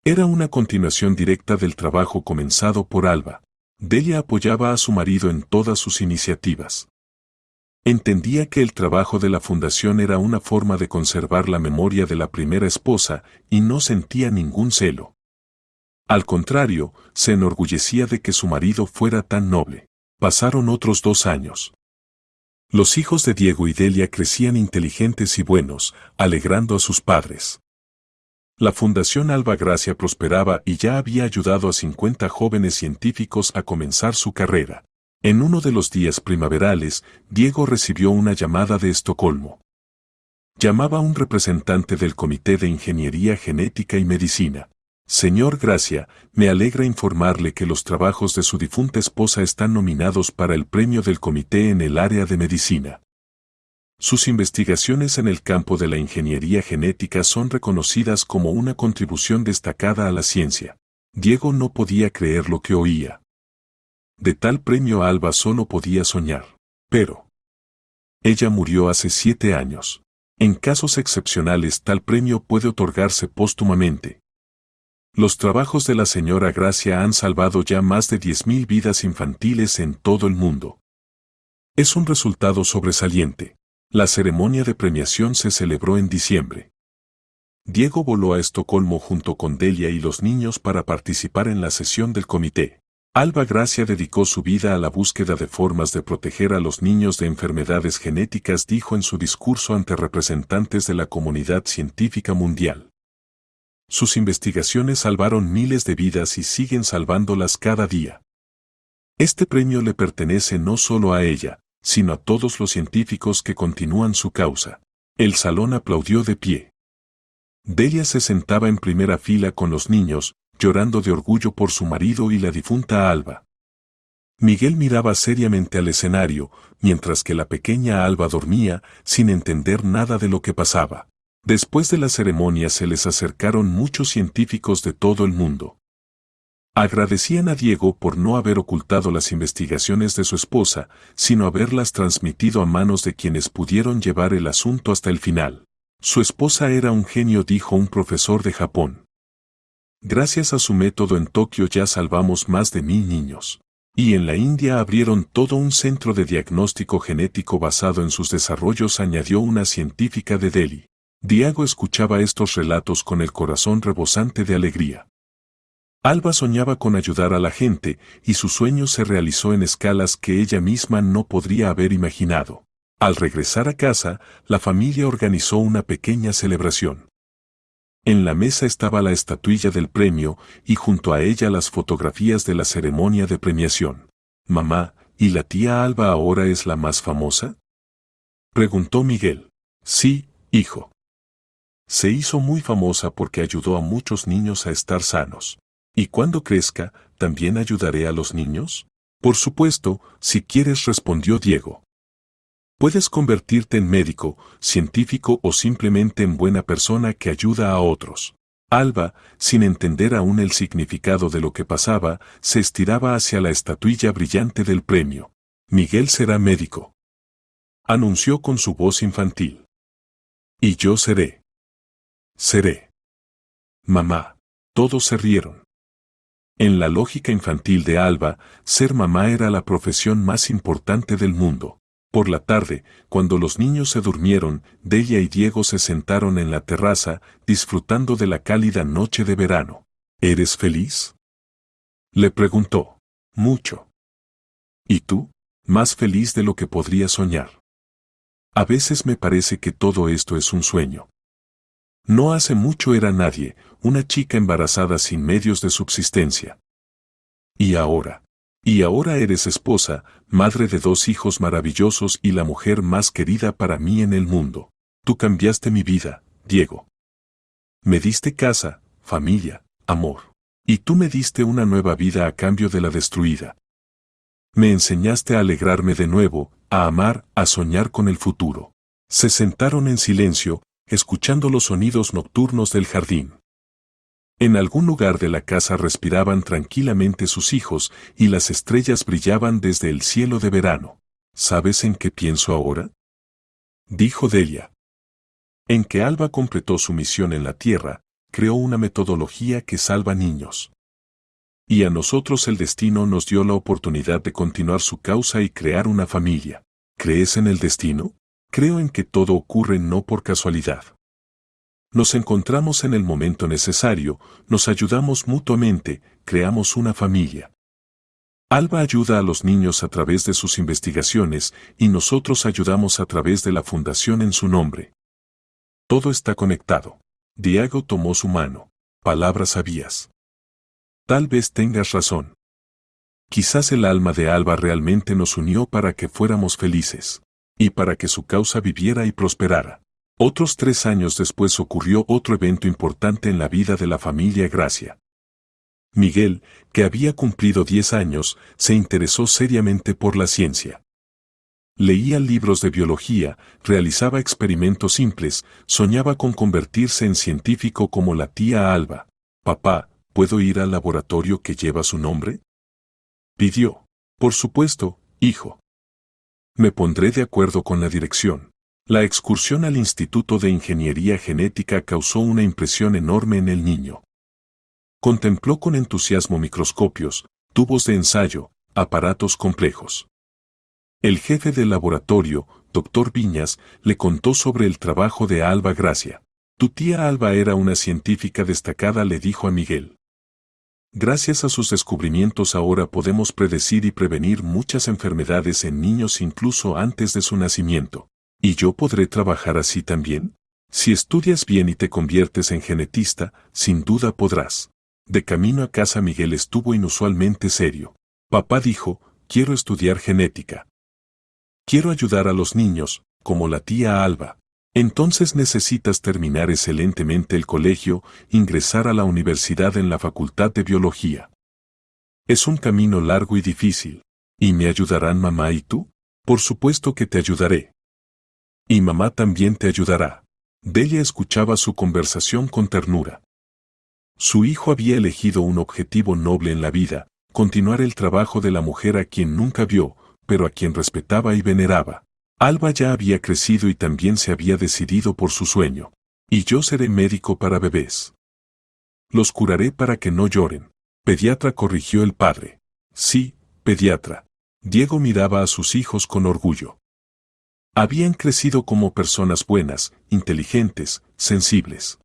Era una continuación directa del trabajo comenzado por Alba. Delia apoyaba a su marido en todas sus iniciativas. Entendía que el trabajo de la fundación era una forma de conservar la memoria de la primera esposa y no sentía ningún celo. Al contrario, se enorgullecía de que su marido fuera tan noble. Pasaron otros 2 años. Los hijos de Diego y Delia crecían inteligentes y buenos, alegrando a sus padres. La Fundación Alba Gracia prosperaba y ya había ayudado a 50 jóvenes científicos a comenzar su carrera. En uno de los días primaverales, Diego recibió una llamada de Estocolmo. Llamaba a un representante del Comité de Ingeniería Genética y Medicina. Señor Gracia, me alegra informarle que los trabajos de su difunta esposa están nominados para el premio del comité en el área de medicina. Sus investigaciones en el campo de la ingeniería genética son reconocidas como una contribución destacada a la ciencia. Diego no podía creer lo que oía. De tal premio Alba solo podía soñar. Pero ella murió hace 7 años. En casos excepcionales tal premio puede otorgarse póstumamente. Los trabajos de la señora Gracia han salvado ya más de 10.000 vidas infantiles en todo el mundo. Es un resultado sobresaliente. La ceremonia de premiación se celebró en diciembre. Diego voló a Estocolmo junto con Delia y los niños para participar en la sesión del comité. Alba Gracia dedicó su vida a la búsqueda de formas de proteger a los niños de enfermedades genéticas, dijo en su discurso ante representantes de la comunidad científica mundial. Sus investigaciones salvaron miles de vidas y siguen salvándolas cada día. Este premio le pertenece no solo a ella, sino a todos los científicos que continúan su causa. El salón aplaudió de pie. Delia se sentaba en primera fila con los niños, llorando de orgullo por su marido y la difunta Alba. Miguel miraba seriamente al escenario, mientras que la pequeña Alba dormía, sin entender nada de lo que pasaba. Después de la ceremonia se les acercaron muchos científicos de todo el mundo. Agradecían a Diego por no haber ocultado las investigaciones de su esposa, sino haberlas transmitido a manos de quienes pudieron llevar el asunto hasta el final. Su esposa era un genio, dijo un profesor de Japón. Gracias a su método en Tokio ya salvamos más de 1.000 niños. Y en la India abrieron todo un centro de diagnóstico genético basado en sus desarrollos, añadió una científica de Delhi. Diego escuchaba estos relatos con el corazón rebosante de alegría. Alba soñaba con ayudar a la gente, y su sueño se realizó en escalas que ella misma no podría haber imaginado. Al regresar a casa, la familia organizó una pequeña celebración. En la mesa estaba la estatuilla del premio, y junto a ella las fotografías de la ceremonia de premiación. «Mamá, ¿y la tía Alba ahora es la más famosa?», preguntó Miguel. «Sí, hijo. Se hizo muy famosa porque ayudó a muchos niños a estar sanos. ¿Y cuando crezca, también ayudaré a los niños?». «Por supuesto, si quieres», respondió Diego. «Puedes convertirte en médico, científico o simplemente en buena persona que ayuda a otros». Alba, sin entender aún el significado de lo que pasaba, se estiraba hacia la estatuilla brillante del premio. «Miguel será médico», anunció con su voz infantil. «Y yo seré. Seré. Mamá». Todos se rieron. En la lógica infantil de Alba, ser mamá era la profesión más importante del mundo. Por la tarde, cuando los niños se durmieron, Delia y Diego se sentaron en la terraza, disfrutando de la cálida noche de verano. ¿Eres feliz?, le preguntó. Mucho. ¿Y tú? Más feliz de lo que podría soñar. A veces me parece que todo esto es un sueño. No hace mucho era nadie, una chica embarazada sin medios de subsistencia. Y ahora eres esposa, madre de 2 hijos maravillosos y la mujer más querida para mí en el mundo. Tú cambiaste mi vida, Diego. Me diste casa, familia, amor. Y tú me diste una nueva vida a cambio de la destruida. Me enseñaste a alegrarme de nuevo, a amar, a soñar con el futuro. Se sentaron en silencio, escuchando los sonidos nocturnos del jardín. En algún lugar de la casa respiraban tranquilamente sus hijos y las estrellas brillaban desde el cielo de verano. ¿Sabes en qué pienso ahora?, dijo Delia. En que Alba completó su misión en la Tierra, creó una metodología que salva niños. Y a nosotros el destino nos dio la oportunidad de continuar su causa y crear una familia. ¿Crees en el destino? Creo en que todo ocurre no por casualidad. Nos encontramos en el momento necesario, nos ayudamos mutuamente, creamos una familia. Alba ayuda a los niños a través de sus investigaciones y nosotros ayudamos a través de la fundación en su nombre. Todo está conectado. Diego tomó su mano. Palabras sabias. Tal vez tengas razón. Quizás el alma de Alba realmente nos unió para que fuéramos felices. Y para que su causa viviera y prosperara. Otros 3 años después ocurrió otro evento importante en la vida de la familia Gracia. Miguel, que había cumplido 10 años, se interesó seriamente por la ciencia. Leía libros de biología, realizaba experimentos simples, soñaba con convertirse en científico como la tía Alba. «Papá, ¿puedo ir al laboratorio que lleva su nombre?», pidió. «Por supuesto, hijo. Me pondré de acuerdo con la dirección». La excursión al Instituto de Ingeniería Genética causó una impresión enorme en el niño. Contempló con entusiasmo microscopios, tubos de ensayo, aparatos complejos. El jefe del laboratorio, Dr. Viñas, le contó sobre el trabajo de Alba Gracia. «Tu tía Alba era una científica destacada», le dijo a Miguel. «Gracias a sus descubrimientos ahora podemos predecir y prevenir muchas enfermedades en niños incluso antes de su nacimiento. ¿Y yo podré trabajar así también? Si estudias bien y te conviertes en genetista, sin duda podrás». De camino a casa Miguel estuvo inusualmente serio. Papá dijo, «Quiero estudiar genética. Quiero ayudar a los niños, como la tía Alba». Entonces necesitas terminar excelentemente el colegio, ingresar a la universidad en la Facultad de Biología. Es un camino largo y difícil. ¿Y me ayudarán mamá y tú? Por supuesto que te ayudaré. Y mamá también te ayudará. Delia escuchaba su conversación con ternura. Su hijo había elegido un objetivo noble en la vida, continuar el trabajo de la mujer a quien nunca vio, pero a quien respetaba y veneraba. Alba ya había crecido y también se había decidido por su sueño. «Y yo seré médico para bebés. Los curaré para que no lloren». «Pediatra», corrigió el padre. «Sí, pediatra». Diego miraba a sus hijos con orgullo. Habían crecido como personas buenas, inteligentes, sensibles.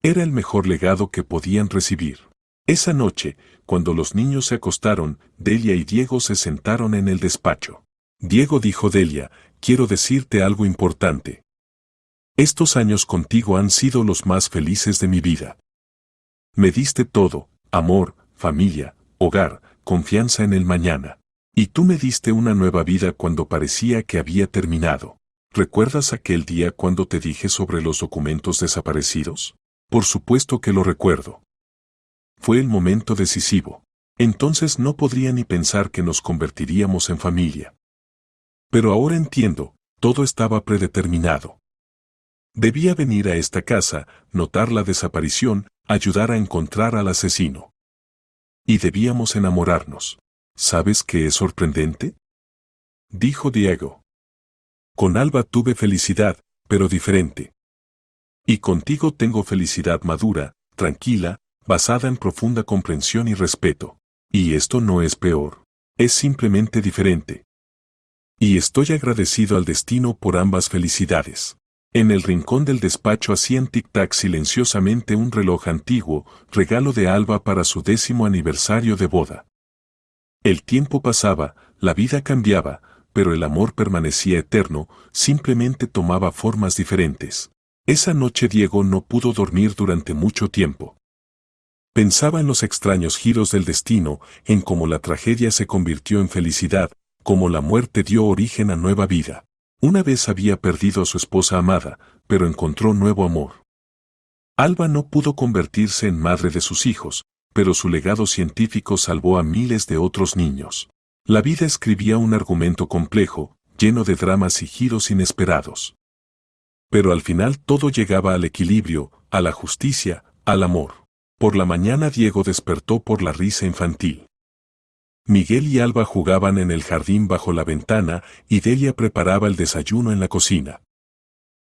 Era el mejor legado que podían recibir. Esa noche, cuando los niños se acostaron, Delia y Diego se sentaron en el despacho. «Diego», dijo Delia, «quiero decirte algo importante. Estos años contigo han sido los más felices de mi vida. Me diste todo, amor, familia, hogar, confianza en el mañana. Y tú me diste una nueva vida cuando parecía que había terminado. ¿Recuerdas aquel día cuando te dije sobre los documentos desaparecidos? Por supuesto que lo recuerdo. Fue el momento decisivo. Entonces no podría ni pensar que nos convertiríamos en familia. Pero ahora entiendo, todo estaba predeterminado. Debía venir a esta casa, notar la desaparición, ayudar a encontrar al asesino. Y debíamos enamorarnos. ¿Sabes qué es sorprendente?», dijo Diego. «Con Alba tuve felicidad, pero diferente. Y contigo tengo felicidad madura, tranquila, basada en profunda comprensión y respeto. Y esto no es peor. Es simplemente diferente. Y estoy agradecido al destino por ambas felicidades. En el rincón del despacho hacían tic-tac silenciosamente un reloj antiguo, regalo de Alba para su 10º aniversario de boda. El tiempo pasaba, la vida cambiaba, pero el amor permanecía eterno, simplemente tomaba formas diferentes. Esa noche Diego no pudo dormir durante mucho tiempo. Pensaba en los extraños giros del destino, en cómo la tragedia se convirtió en felicidad, cómo la muerte dio origen a nueva vida. Una vez había perdido a su esposa amada, pero encontró nuevo amor. Alba no pudo convertirse en madre de sus hijos, pero su legado científico salvó a miles de otros niños. La vida escribía un argumento complejo, lleno de dramas y giros inesperados. Pero al final todo llegaba al equilibrio, a la justicia, al amor. Por la mañana Diego despertó por la risa infantil. Miguel y Alba jugaban en el jardín bajo la ventana y Delia preparaba el desayuno en la cocina.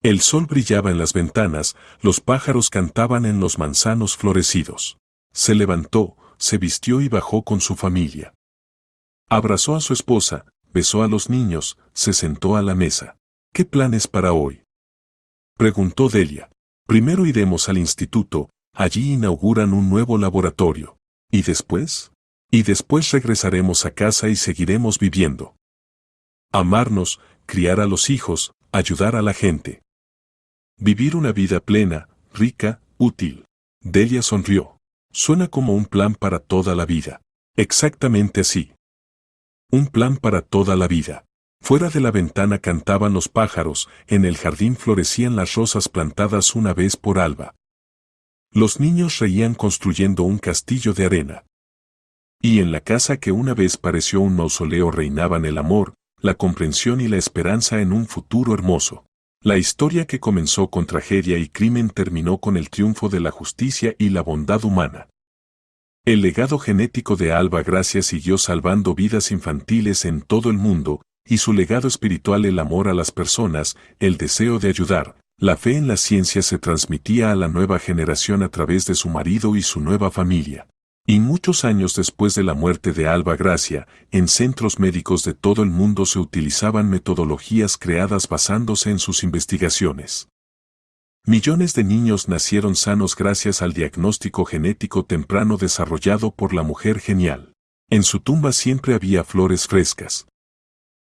El sol brillaba en las ventanas, los pájaros cantaban en los manzanos florecidos. Se levantó, se vistió y bajó con su familia. Abrazó a su esposa, besó a los niños, se sentó a la mesa. ¿Qué planes para hoy?, preguntó Delia. Primero iremos al instituto, allí inauguran un nuevo laboratorio. ¿Y después? Y después regresaremos a casa y seguiremos viviendo. Amarnos, criar a los hijos, ayudar a la gente. Vivir una vida plena, rica, útil. Delia sonrió. Suena como un plan para toda la vida. Exactamente así. Un plan para toda la vida. Fuera de la ventana cantaban los pájaros, en el jardín florecían las rosas plantadas una vez por Alba. Los niños reían construyendo un castillo de arena. Y en la casa que una vez pareció un mausoleo reinaban el amor, la comprensión y la esperanza en un futuro hermoso. La historia que comenzó con tragedia y crimen terminó con el triunfo de la justicia y la bondad humana. El legado genético de Alba Gracia siguió salvando vidas infantiles en todo el mundo, y su legado espiritual el amor a las personas, el deseo de ayudar, la fe en la ciencia se transmitía a la nueva generación a través de su marido y su nueva familia. Y muchos años después de la muerte de Alba Gracia, en centros médicos de todo el mundo se utilizaban metodologías creadas basándose en sus investigaciones. Millones de niños nacieron sanos gracias al diagnóstico genético temprano desarrollado por la mujer genial. En su tumba siempre había flores frescas.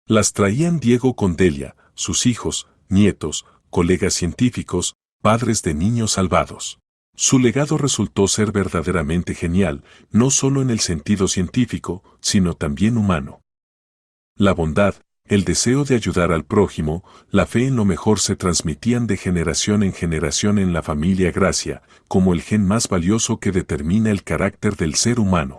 Las traían Diego con Delia, sus hijos, nietos, colegas científicos, padres de niños salvados. Su legado resultó ser verdaderamente genial, no solo en el sentido científico, sino también humano. La bondad, el deseo de ayudar al prójimo, la fe en lo mejor se transmitían de generación en la familia Gracia, como el gen más valioso que determina el carácter del ser humano.